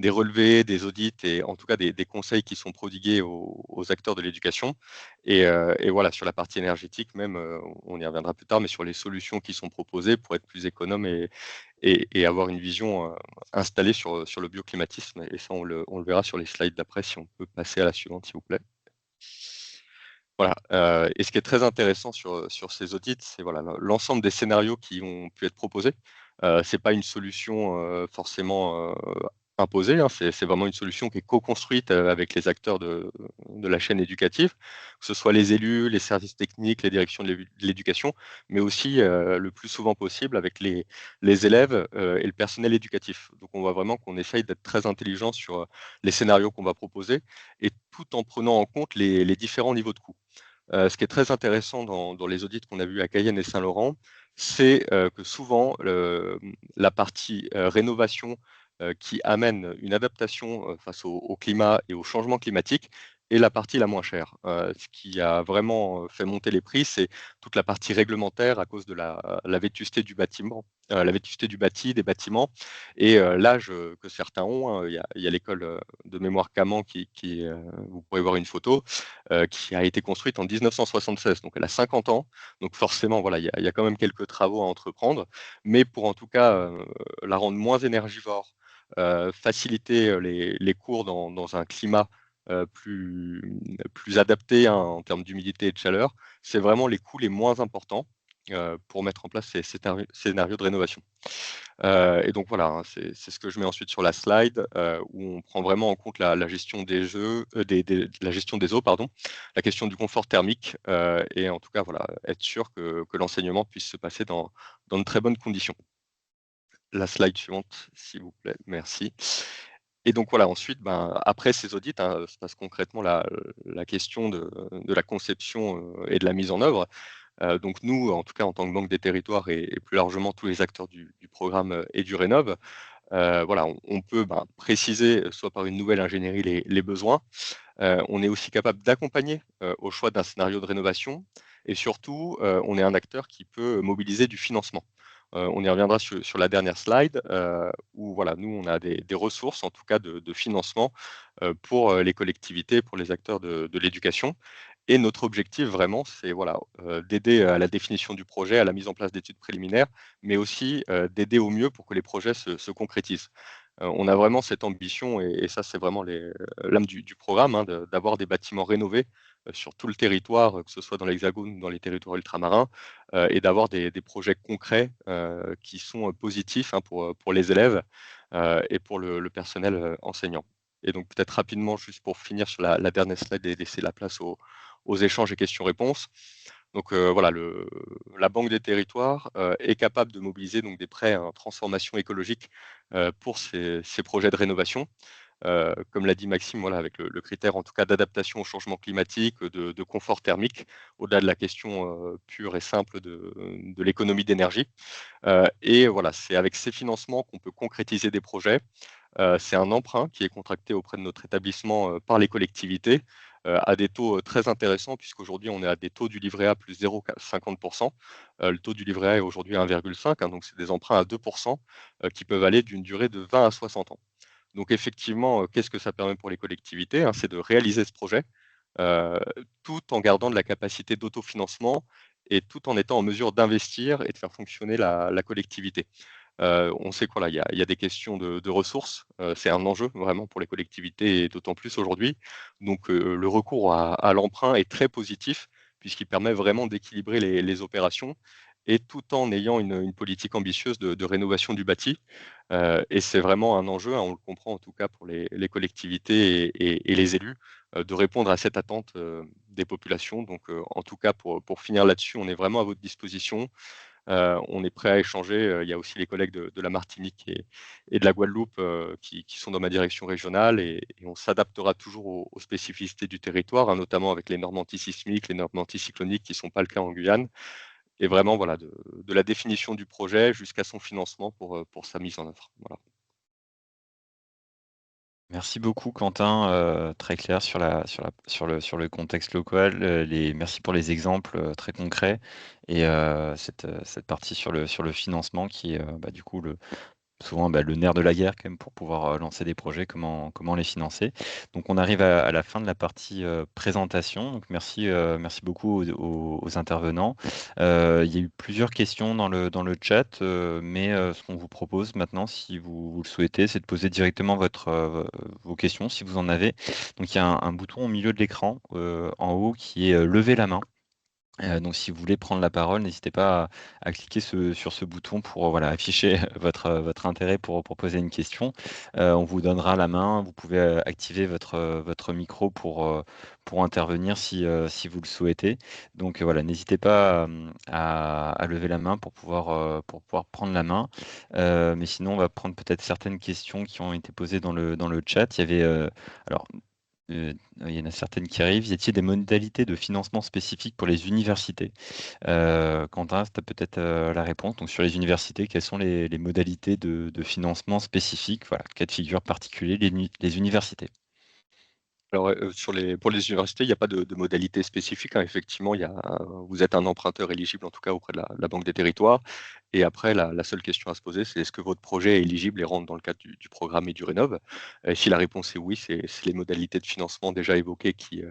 relevés, des audits et en tout cas des conseils qui sont prodigués aux acteurs de l'éducation. Et voilà, sur la partie énergétique même, on y reviendra plus tard, mais sur les solutions qui sont proposées pour être plus économe et avoir une vision installée sur le bioclimatisme. Et ça, on le verra sur les slides d'après, si on peut passer à la suivante, s'il vous plaît. Voilà, et ce qui est très intéressant sur ces audits, c'est voilà, l'ensemble des scénarios qui ont pu être proposés. C'est pas une solution, forcément, imposée, hein. C'est vraiment une solution qui est co-construite, avec les acteurs de la chaîne éducative, que ce soit les élus, les services techniques, les directions de l'éducation, mais aussi, le plus souvent possible avec les élèves, et le personnel éducatif. Donc on voit vraiment qu'on essaye d'être très intelligent sur, les scénarios qu'on va proposer et tout en prenant en compte les différents niveaux de coûts. Ce qui est très intéressant dans les audits qu'on a vus à Cayenne et Saint-Laurent, c'est que souvent la partie rénovation qui amène une adaptation face au climat et au changement climatique est la partie la moins chère. Ce qui a vraiment fait monter les prix, c'est toute la partie réglementaire à cause de la vétusté du bâtiment, la vétusté du bâti, des bâtiments et l'âge que certains ont, hein. Il y a l'école de mémoire Caman vous pourrez voir une photo, qui a été construite en 1976, donc elle a 50 ans. Donc forcément, voilà, il y a quand même quelques travaux à entreprendre, mais pour en tout cas la rendre moins énergivore, faciliter les cours dans un climat plus adapté, hein, en termes d'humidité et de chaleur, c'est vraiment les coûts les moins importants pour mettre en place ces scénarios de rénovation. Et donc voilà, hein, c'est ce que je mets ensuite sur la slide, où on prend vraiment en compte la gestion la gestion des eaux, pardon, la question du confort thermique, et en tout cas, voilà, être sûr que l'enseignement puisse se passer dans de très bonnes conditions. La slide suivante, s'il vous plaît. Merci. Et donc voilà, ensuite, ben, après ces audits, hein, se passe concrètement la question de la conception, et de la mise en œuvre. Donc nous, en tout cas en tant que Banque des territoires et plus largement tous les acteurs du programme EduRénov, voilà, on peut, ben, préciser, soit par une nouvelle ingénierie les besoins. On est aussi capable d'accompagner, au choix d'un scénario de rénovation et surtout, on est un acteur qui peut mobiliser du financement. On y reviendra sur la dernière slide, où voilà, nous, on a des ressources, en tout cas de financement, pour les collectivités, pour les acteurs de l'éducation. Et notre objectif vraiment, c'est voilà, d'aider à la définition du projet, à la mise en place d'études préliminaires, mais aussi d'aider au mieux pour que les projets se concrétisent. On a vraiment cette ambition et ça, c'est vraiment l'âme du programme, hein, d'avoir des bâtiments rénovés sur tout le territoire, que ce soit dans l'Hexagone ou dans les territoires ultramarins, et d'avoir des projets concrets qui sont positifs, hein, pour les élèves et pour le personnel enseignant. Et donc peut-être rapidement, juste pour finir sur la dernière slide et laisser la place aux échanges et questions-réponses. Donc voilà, la Banque des territoires est capable de mobiliser donc des prêts en transformation écologique pour ces projets de rénovation. Comme l'a dit Maxime, voilà, avec le critère en tout cas d'adaptation au changement climatique, de confort thermique, au-delà de la question pure et simple de l'économie d'énergie. Et voilà, c'est avec ces financements qu'on peut concrétiser des projets. C'est un emprunt qui est contracté auprès de notre établissement par les collectivités à des taux très intéressants, puisqu'aujourd'hui on est à des taux du livret A plus 0,50%. Le taux du livret A est aujourd'hui à 1,5, hein, donc c'est des emprunts à 2% qui peuvent aller d'une durée de 20 à 60 ans. Donc effectivement, qu'est-ce que ça permet pour les collectivités, hein? C'est de réaliser ce projet euh, tout en gardant de la capacité d'autofinancement et tout en étant en mesure d'investir et de faire fonctionner la collectivité. On sait qu'il y a des questions de ressources. C'est un enjeu vraiment pour les collectivités et d'autant plus aujourd'hui. Donc le recours à l'emprunt est très positif puisqu'il permet vraiment d'équilibrer les opérations et tout en ayant une politique ambitieuse de rénovation du bâti. Et c'est vraiment un enjeu, hein, on le comprend en tout cas pour les collectivités et les élus, de répondre à cette attente des populations. Donc en tout cas, pour finir là-dessus, on est vraiment à votre disposition. On est prêt à échanger. Il y a aussi les collègues de la Martinique et de la Guadeloupe qui sont dans ma direction régionale et on s'adaptera toujours aux spécificités du territoire, hein, notamment avec les normes antisismiques, les normes anticycloniques qui ne sont pas le cas en Guyane. Et vraiment, voilà, de la définition du projet jusqu'à son financement pour sa mise en œuvre. Voilà. Merci beaucoup Quentin, très clair sur le contexte local. Merci pour les exemples très concrets et cette partie sur le financement qui est du coup souvent le nerf de la guerre quand même pour pouvoir lancer des projets, comment les financer. Donc on arrive à la fin de la partie présentation. Donc merci beaucoup aux intervenants. Il y a eu plusieurs questions dans le chat, mais ce qu'on vous propose maintenant, si vous le souhaitez, c'est de poser directement vos questions, si vous en avez. Donc il y a un bouton au milieu de l'écran en haut qui est lever la main. Donc si vous voulez prendre la parole, n'hésitez pas à cliquer sur ce bouton pour voilà, afficher votre intérêt pour poser une question. On vous donnera la main, vous pouvez activer votre micro pour intervenir si vous le souhaitez. Donc voilà, n'hésitez pas à lever la main pour pouvoir prendre la main. Mais sinon, on va prendre peut-être certaines questions qui ont été posées dans le chat. Il y avait alors il y en a certaines qui arrivent. Y a-t-il des modalités de financement spécifiques pour les universités? Quentin, tu as peut-être la réponse. Donc, sur les universités, quelles sont les modalités de financement spécifiques? Voilà, cas de figure particulier, les universités. Alors, pour les universités, il n'y a pas de modalité spécifique, hein. Effectivement, vous êtes un emprunteur éligible, en tout cas auprès de la Banque des territoires. Et après, la seule question à se poser, c'est est-ce que votre projet est éligible et rentre dans le cadre du programme EduRénov? Si la réponse est oui, c'est les modalités de financement déjà évoquées qui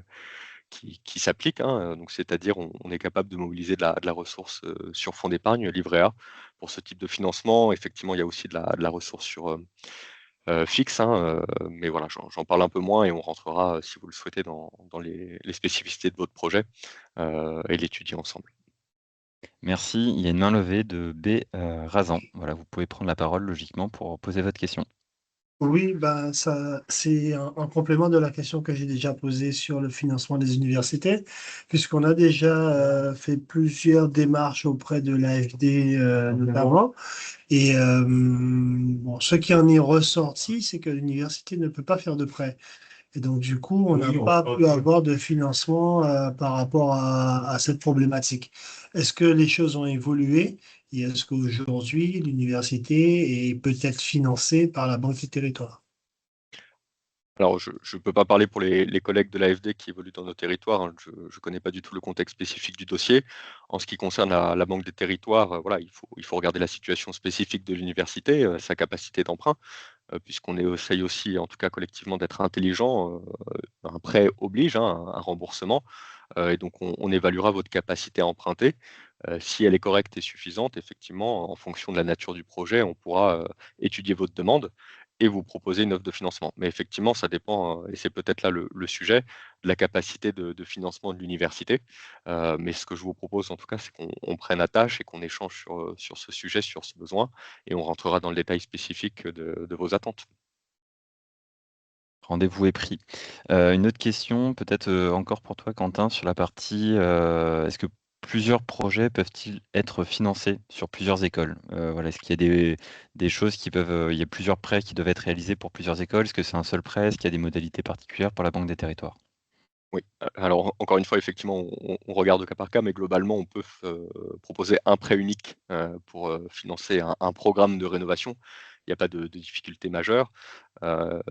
s'appliquent, hein. Donc, c'est-à-dire, on est capable de mobiliser de la ressource sur fonds d'épargne, livret A, pour ce type de financement. Effectivement, il y a aussi de la ressource fixe, hein, mais voilà, j'en parle un peu moins et on rentrera, si vous le souhaitez, dans les spécificités de votre projet et l'étudier ensemble. Merci. Il y a une main levée de B. Razan. Voilà, vous pouvez prendre la parole logiquement pour poser votre question. Oui, ben ça, c'est un complément de la question que j'ai déjà posée sur le financement des universités, puisqu'on a déjà fait plusieurs démarches auprès de l'AFD notamment. Et bon, ce qui en est ressorti, c'est que l'université ne peut pas faire de prêt. Et donc, du coup, on n'a pas pu avoir de financement par rapport à cette problématique. Est-ce que les choses ont évolué et est-ce qu'aujourd'hui, l'université est peut-être financée par la Banque des territoires? Alors, je ne peux pas parler pour les collègues de l'AFD qui évoluent dans nos territoires, hein. Je ne connais pas du tout le contexte spécifique du dossier. En ce qui concerne la Banque des territoires, voilà, il faut regarder la situation spécifique de l'université, sa capacité d'emprunt, puisqu'on essaye aussi, en tout cas collectivement, d'être intelligent. Un prêt oblige, hein, un remboursement. Et donc, on évaluera votre capacité à emprunter. Si elle est correcte et suffisante, effectivement, en fonction de la nature du projet, on pourra étudier votre demande. et vous proposer une offre de financement. Mais effectivement, ça dépend, et c'est peut-être là le sujet, de la capacité de financement de l'université. Mais ce que je vous propose en tout cas, c'est qu'on prenne attache et qu'on échange sur ce sujet, sur ce besoin, et on rentrera dans le détail spécifique de vos attentes. Rendez-vous est pris. Une autre question, peut-être encore pour toi, Quentin, sur la partie est-ce que plusieurs projets peuvent-ils être financés sur plusieurs écoles? Voilà, est-ce qu'il y a des choses qui peuvent. Il y a plusieurs prêts qui doivent être réalisés pour plusieurs écoles? Est-ce que c'est un seul prêt? Est-ce qu'il y a des modalités particulières pour la Banque des Territoires? Oui, alors encore une fois, effectivement, on regarde au cas par cas, mais globalement, on peut proposer un prêt unique pour financer un programme de rénovation. Il n'y a pas de difficulté majeure.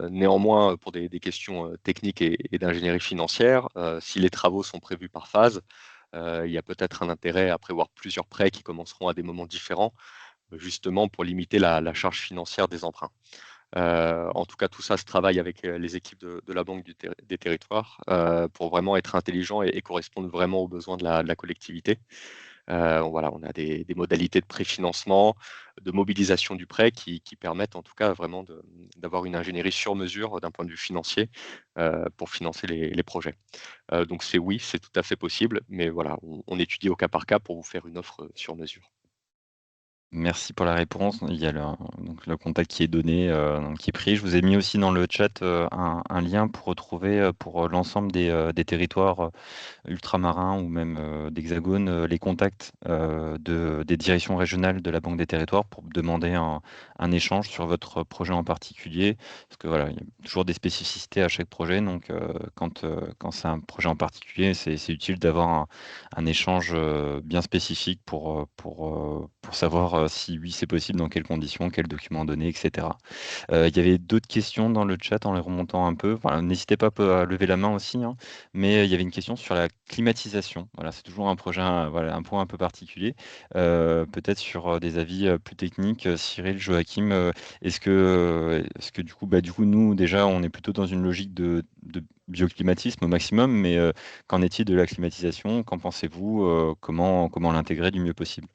Néanmoins, pour des questions techniques et d'ingénierie financière, si les travaux sont prévus par phase, il y a peut-être un intérêt à prévoir plusieurs prêts qui commenceront à des moments différents, justement pour limiter la charge financière des emprunts. En tout cas, tout ça se travaille avec les équipes de la Banque des Territoires pour vraiment être intelligent et correspondre vraiment aux besoins de la collectivité. Voilà, on a des modalités de préfinancement, de mobilisation du prêt qui permettent en tout cas vraiment d'avoir une ingénierie sur mesure d'un point de vue financier pour financer les projets. Donc oui, c'est tout à fait possible, mais voilà, on étudie au cas par cas pour vous faire une offre sur mesure. Merci pour la réponse. Il y a donc le contact qui est donné, donc qui est pris. Je vous ai mis aussi dans le chat un lien pour retrouver pour l'ensemble des territoires ultramarins ou même d'Hexagone, les contacts des directions régionales de la Banque des Territoires pour demander un échange sur votre projet en particulier. Parce que voilà, il y a toujours des spécificités à chaque projet. Donc, quand c'est un projet en particulier, c'est utile d'avoir un échange bien spécifique pour savoir si oui, c'est possible, dans quelles conditions, quels documents donner, etc. Il y avait d'autres questions dans le chat en les remontant un peu. Voilà, n'hésitez pas à lever la main aussi, hein. Mais il y avait une question sur la climatisation. Voilà, c'est toujours un projet, voilà, un point un peu particulier. Peut-être sur des avis plus techniques, Cyril, Joachim, est-ce que du coup, nous, déjà, on est plutôt dans une logique de bioclimatisme au maximum, mais qu'en est-il de la climatisation? Qu'en pensez-vous? Comment l'intégrer du mieux possible?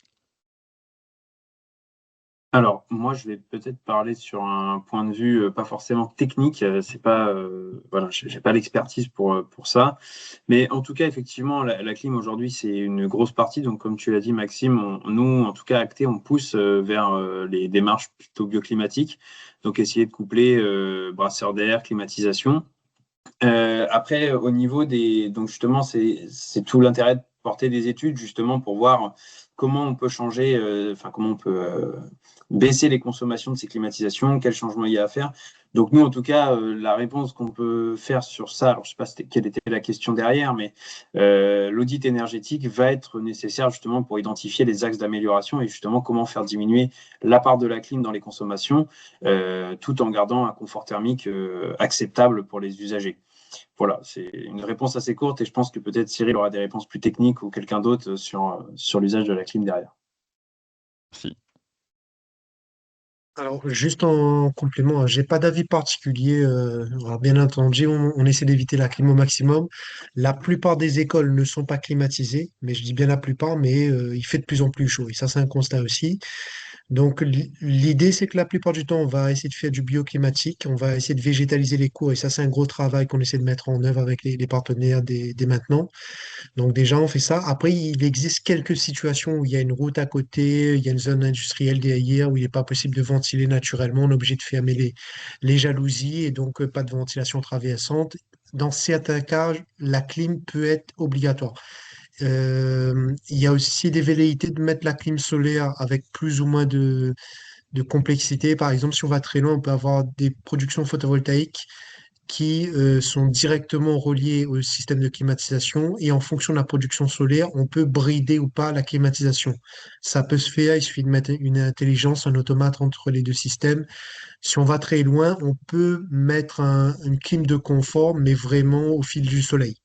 Alors, moi, je vais peut-être parler sur un point de vue pas forcément technique. C'est pas, voilà, j'ai pas l'expertise pour ça. Mais en tout cas, effectivement, la clim aujourd'hui, c'est une grosse partie. Donc, comme tu l'as dit, Maxime, nous, en tout cas, Acté, on pousse vers les démarches plutôt bioclimatiques. Donc, essayer de coupler brasseur d'air, climatisation. Après, au niveau des, donc justement, c'est tout l'intérêt de porter des études justement pour voir comment on peut changer, enfin comment on peut baisser les consommations de ces climatisations, quels changements il y a à faire. Donc nous, en tout cas, la réponse qu'on peut faire sur ça, alors je sais pas quelle était la question derrière, mais l'audit énergétique va être nécessaire justement pour identifier les axes d'amélioration et justement comment faire diminuer la part de la clim dans les consommations, tout en gardant un confort thermique acceptable pour les usagers. Voilà, c'est une réponse assez courte et je pense que peut-être Cyril aura des réponses plus techniques ou quelqu'un d'autre sur l'usage de la clim derrière. Merci. Alors, juste en complément, j'ai pas d'avis particulier. Alors, bien entendu, on essaie d'éviter la clim au maximum. La plupart des écoles ne sont pas climatisées, mais je dis bien la plupart, mais il fait de plus en plus chaud. Et ça, c'est un constat aussi. Donc, l'idée, c'est que la plupart du temps, on va essayer de faire du bioclimatique, on va essayer de végétaliser les cours, et ça, c'est un gros travail qu'on essaie de mettre en œuvre avec les partenaires dès maintenant. Donc déjà, on fait ça. Après, il existe quelques situations où il y a une route à côté, il y a une zone industrielle derrière où il n'est pas possible de ventiler naturellement. On est obligé de fermer les jalousies et donc pas de ventilation traversante. Dans certains cas, la clim peut être obligatoire. Il y a aussi des velléités de mettre la clim solaire avec plus ou moins de complexité. Par exemple, si on va très loin, on peut avoir des productions photovoltaïques qui sont directement reliés au système de climatisation et en fonction de la production solaire, on peut brider ou pas la climatisation. Ça peut se faire, il suffit de mettre une intelligence, un automate entre les deux systèmes. Si on va très loin, on peut mettre une clim de confort, mais vraiment au fil du soleil.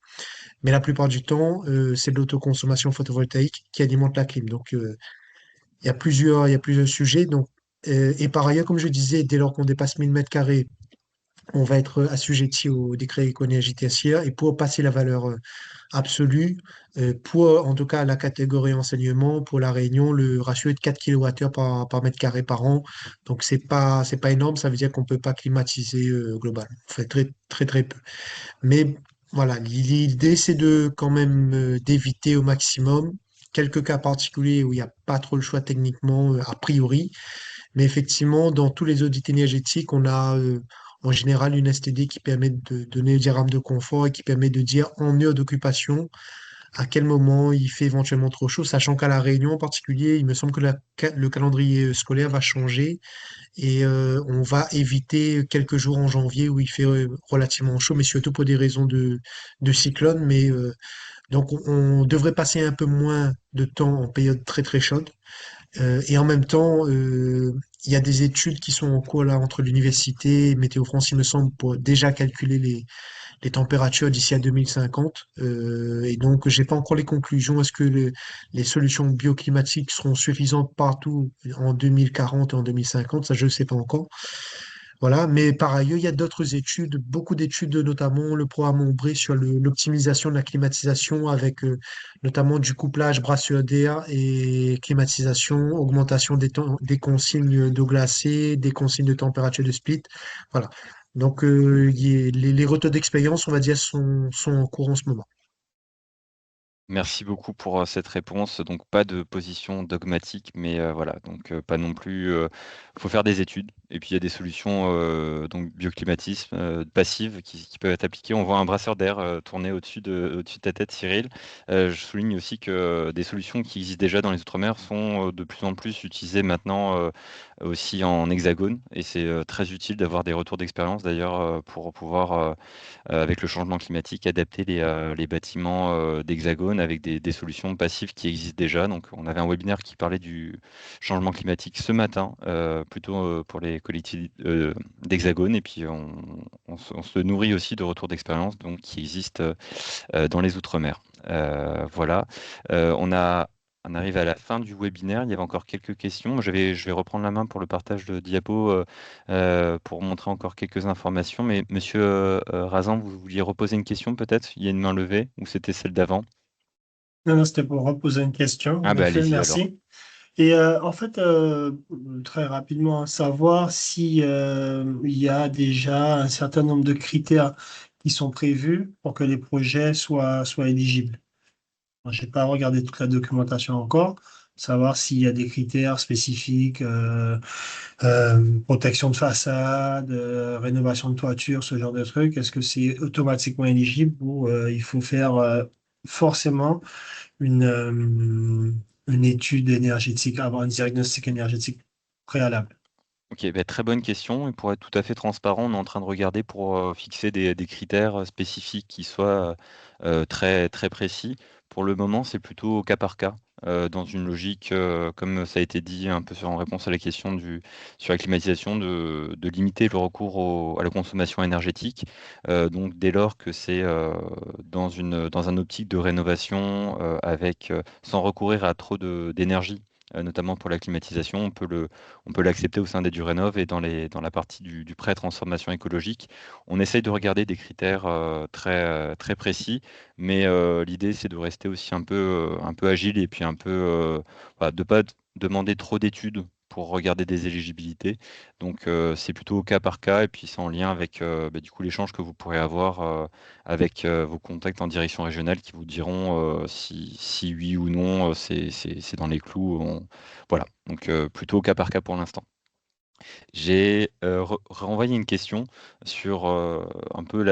Mais la plupart du temps, c'est de l'autoconsommation photovoltaïque qui alimente la clim. Donc, il y a plusieurs sujets. Donc, et par ailleurs, comme je disais, dès lors qu'on dépasse 1000 mètres carrés, on va être assujetti au décret éco-énergie tertiaire et pour passer la valeur absolue, pour en tout cas la catégorie enseignement, pour la Réunion, le ratio est de 4 kWh par mètre carré par an. Donc c'est pas énorme, ça veut dire qu'on peut pas climatiser globalement. On fait très très très peu. Mais voilà, l'idée c'est de quand même d'éviter au maximum quelques cas particuliers où il n'y a pas trop le choix techniquement a priori. Mais effectivement, dans tous les audits énergétiques, on a en général une STD qui permet de donner le diagramme de confort et qui permet de dire en heure d'occupation à quel moment il fait éventuellement trop chaud, sachant qu'à La Réunion en particulier, il me semble que le calendrier scolaire va changer et on va éviter quelques jours en janvier où il fait relativement chaud, mais surtout pour des raisons de cyclone. Mais donc on devrait passer un peu moins de temps en période très très chaude. Et en même temps, il y a des études qui sont en cours là entre l'université et Météo France, il me semble, pour déjà calculer les températures d'ici à 2050. Et donc, j'ai pas encore les conclusions. Est-ce que les solutions bioclimatiques seront suffisantes partout en 2040 et en 2050? Ça, je ne sais pas encore. Voilà, mais par ailleurs, il y a d'autres études, beaucoup d'études, notamment le programme Ombré sur l'optimisation de la climatisation avec notamment du couplage brasseur d'air et climatisation, augmentation des consignes d'eau glacée, des consignes de température de split. Voilà. Donc, les retours d'expérience, on va dire, sont en cours en ce moment. Merci beaucoup pour cette réponse. Donc, pas de position dogmatique, mais voilà, donc pas non plus. Faut faire des études. Et puis, il y a des solutions donc bioclimatisme passives qui peuvent être appliquées. On voit un brasseur d'air tourner au-dessus de ta tête, Cyril. Je souligne aussi que des solutions qui existent déjà dans les Outre-mer sont de plus en plus utilisées maintenant aussi en hexagone. Et c'est très utile d'avoir des retours d'expérience d'ailleurs pour pouvoir avec le changement climatique, adapter les bâtiments d'Hexagone avec des solutions passives qui existent déjà. Donc, on avait un webinaire qui parlait du changement climatique ce matin, plutôt pour les collectivités d'Hexagone. Et puis, on se nourrit aussi de retours d'expérience donc, qui existent dans les Outre-mer. Voilà. On arrive à la fin du webinaire. Il y avait encore quelques questions. Je vais reprendre la main pour le partage de diapo pour montrer encore quelques informations. Mais Monsieur Razan, vous vouliez reposer une question peut-être? Il y a une main levée ou c'était celle d'avant? Non, non, c'était pour reposer une question. Ah En bah effet, allez-y alors. merci. Et en fait, très rapidement, savoir si il y a déjà un certain nombre de critères qui sont prévus pour que les projets soient éligibles. Je n'ai pas regardé toute la documentation encore, savoir s'il y a des critères spécifiques, protection de façade, rénovation de toiture, ce genre de trucs. Est-ce que c'est automatiquement éligible ou il faut faire forcément une étude énergétique, avoir un diagnostic énergétique préalable? Ok, bah, très bonne question. Et pour être tout à fait transparent, on est en train de regarder pour fixer des critères spécifiques qui soient très, très précis. Pour le moment, c'est plutôt au cas par cas, dans une logique, comme ça a été dit un peu en réponse à la question sur la climatisation, de limiter le recours à la consommation énergétique. Donc, dès lors que c'est dans un optique de rénovation sans recourir à trop d'énergie, notamment pour la climatisation, on peut l'accepter au sein des Durénov et dans la partie du prêt transformation écologique. On essaye de regarder des critères très précis, mais l'idée c'est de rester aussi un peu agile et puis voilà, de ne pas demander trop d'études pour regarder des éligibilités. Donc c'est plutôt au cas par cas et puis c'est en lien avec du coup l'échange que vous pourrez avoir avec vos contacts en direction régionale qui vous diront si oui ou non c'est dans les clous. Voilà, donc plutôt au cas par cas pour l'instant. J'ai renvoyé une question sur un peu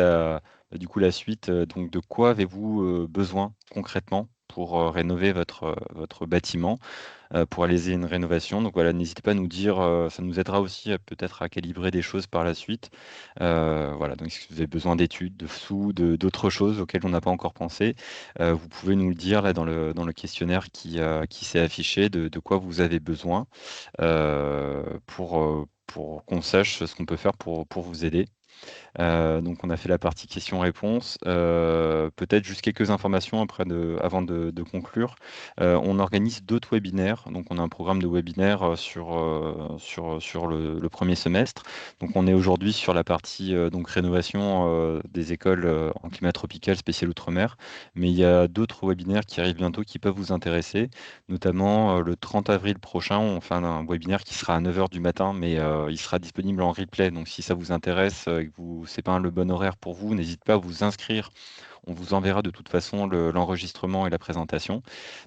du coup, la suite. Donc, de quoi avez-vous besoin concrètement pour rénover votre bâtiment, pour réaliser une rénovation? Donc voilà, n'hésitez pas à nous dire, ça nous aidera aussi peut-être à calibrer des choses par la suite. Voilà, donc si vous avez besoin d'études, de sous, d'autres choses auxquelles on n'a pas encore pensé, vous pouvez nous le dire là dans le questionnaire qui s'est affiché de quoi vous avez besoin pour qu'on sache ce qu'on peut faire pour vous aider. Donc on a fait la partie questions-réponses. Peut-être juste quelques informations avant de conclure. On organise d'autres webinaires. Donc on a un programme de webinaires sur le premier semestre. Donc on est aujourd'hui sur la partie donc rénovation des écoles en climat tropical spécial outre-mer. Mais il y a d'autres webinaires qui arrivent bientôt qui peuvent vous intéresser. Notamment le 30 avril prochain, on fait un webinaire qui sera à 9 h du matin, mais il sera disponible en replay. Donc si ça vous intéresse et que c'est pas le bon horaire pour vous, n'hésitez pas à vous inscrire. On vous enverra de toute façon l'enregistrement et la présentation.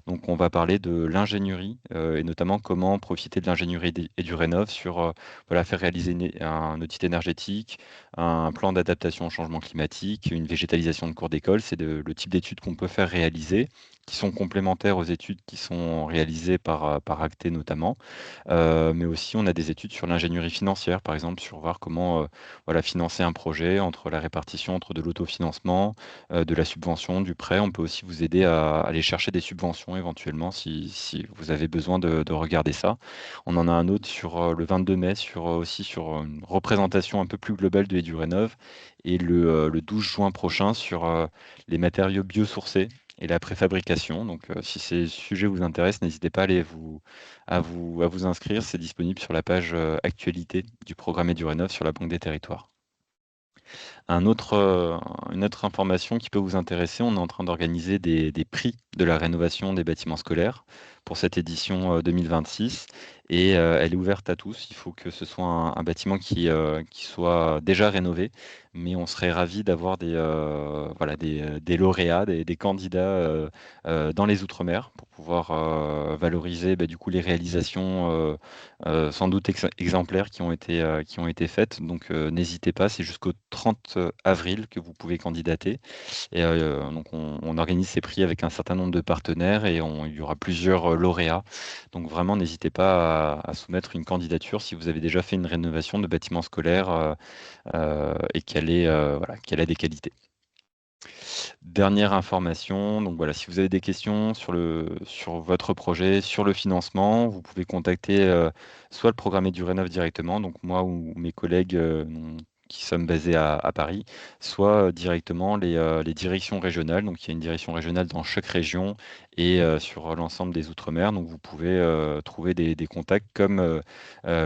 Donc on va parler de l'ingénierie et notamment comment profiter de l'ingénierie et du rénov sur voilà, faire réaliser un audit énergétique, un plan d'adaptation au changement climatique, une végétalisation de cours d'école. C'est le type d'études qu'on peut faire réaliser, qui sont complémentaires aux études qui sont réalisées par Acté notamment. Mais aussi, on a des études sur l'ingénierie financière, par exemple, sur voir comment voilà, financer un projet entre la répartition entre de l'autofinancement, de la subvention, du prêt. On peut aussi vous aider à aller chercher des subventions éventuellement si vous avez besoin de regarder ça. On en a un autre sur le 22 mai, aussi sur une représentation un peu plus globale de EduRénov et le 12 juin prochain sur les matériaux biosourcés et la préfabrication. Donc, si ces sujets vous intéressent, n'hésitez pas à vous inscrire. C'est disponible sur la page actualité du programme EduRénov sur la Banque des Territoires. Une autre information qui peut vous intéresser, on est en train d'organiser des prix de la rénovation des bâtiments scolaires pour cette édition 2026 et elle est ouverte à tous. Il faut que ce soit un bâtiment qui soit déjà rénové, mais on serait ravis d'avoir des lauréats, des candidats dans les Outre-mer pour pouvoir valoriser du coup les réalisations sans doute exemplaires qui ont été faites. Donc n'hésitez pas, c'est jusqu'au 30 avril que vous pouvez candidater. Et donc on organise ces prix avec un certain nombre de partenaires et il y aura plusieurs lauréats. Donc vraiment, n'hésitez pas à soumettre une candidature si vous avez déjà fait une rénovation de bâtiments scolaires et qu'elle a des qualités. Dernière information, donc voilà, si vous avez des questions sur votre projet, sur le financement, vous pouvez contacter soit le programme EduRénov directement, donc moi ou mes collègues qui sommes basés à Paris, soit directement les directions régionales. Donc il y a une direction régionale dans chaque région et sur l'ensemble des Outre-mer. Donc vous pouvez trouver des contacts comme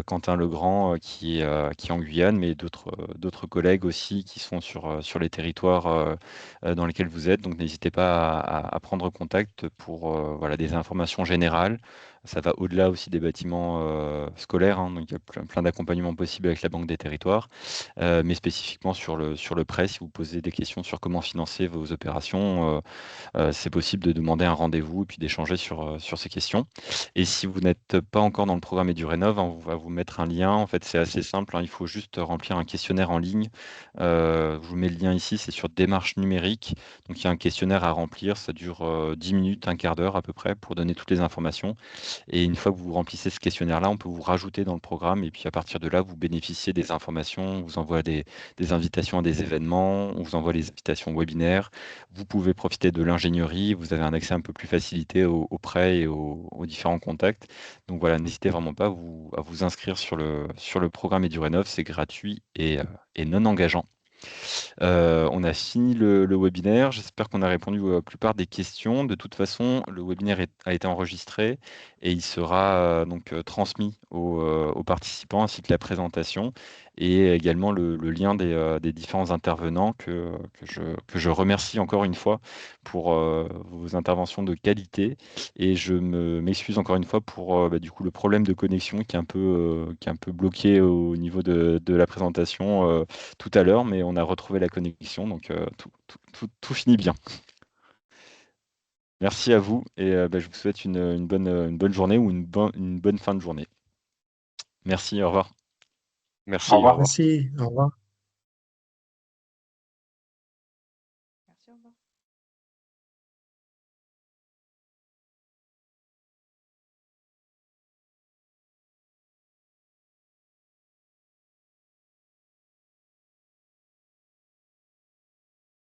Quentin Legrand qui est en Guyane, mais d'autres collègues aussi qui sont sur les territoires dans lesquels vous êtes. Donc n'hésitez pas à prendre contact pour voilà, des informations générales. Ça va au-delà aussi des bâtiments scolaires, hein. Donc il y a plein d'accompagnements possibles avec la Banque des Territoires, mais spécifiquement sur le prêt, si vous posez des questions sur comment financer vos opérations, c'est possible de demander un rendez-vous et puis d'échanger sur ces questions. Et si vous n'êtes pas encore dans le programme EduRénov, on va vous mettre un lien. En fait, c'est assez simple, hein. Il faut juste remplir un questionnaire en ligne. Je vous mets le lien ici, c'est sur démarche numérique. Donc, il y a un questionnaire à remplir. Ça dure 10 minutes, un quart d'heure à peu près pour donner toutes les informations. Et une fois que vous remplissez ce questionnaire-là, on peut vous rajouter dans le programme. Et puis, à partir de là, vous bénéficiez des informations. On vous envoie des invitations à des événements. On vous envoie les invitations webinaires. Vous pouvez profiter de l'ingénierie, vous avez un accès un peu plus facilité aux prêts et aux différents contacts. Donc voilà, n'hésitez vraiment pas à vous inscrire sur le programme EduRénov, c'est gratuit et non engageant. On a fini le webinaire. J'espère qu'on a répondu à la plupart des questions. De toute façon, le webinaire a été enregistré et il sera donc transmis aux participants ainsi que la présentation et également le lien des différents intervenants que je remercie encore une fois pour vos interventions de qualité et je m'excuse encore une fois pour du coup le problème de connexion qui est un peu bloqué au niveau de la présentation tout à l'heure, mais on a retrouvé la connexion, donc tout finit bien. Merci à vous et je vous souhaite une bonne journée ou une bonne fin de journée. Merci, au revoir. Merci, Au au revoir. revoir. Merci, au revoir. Merci, au revoir.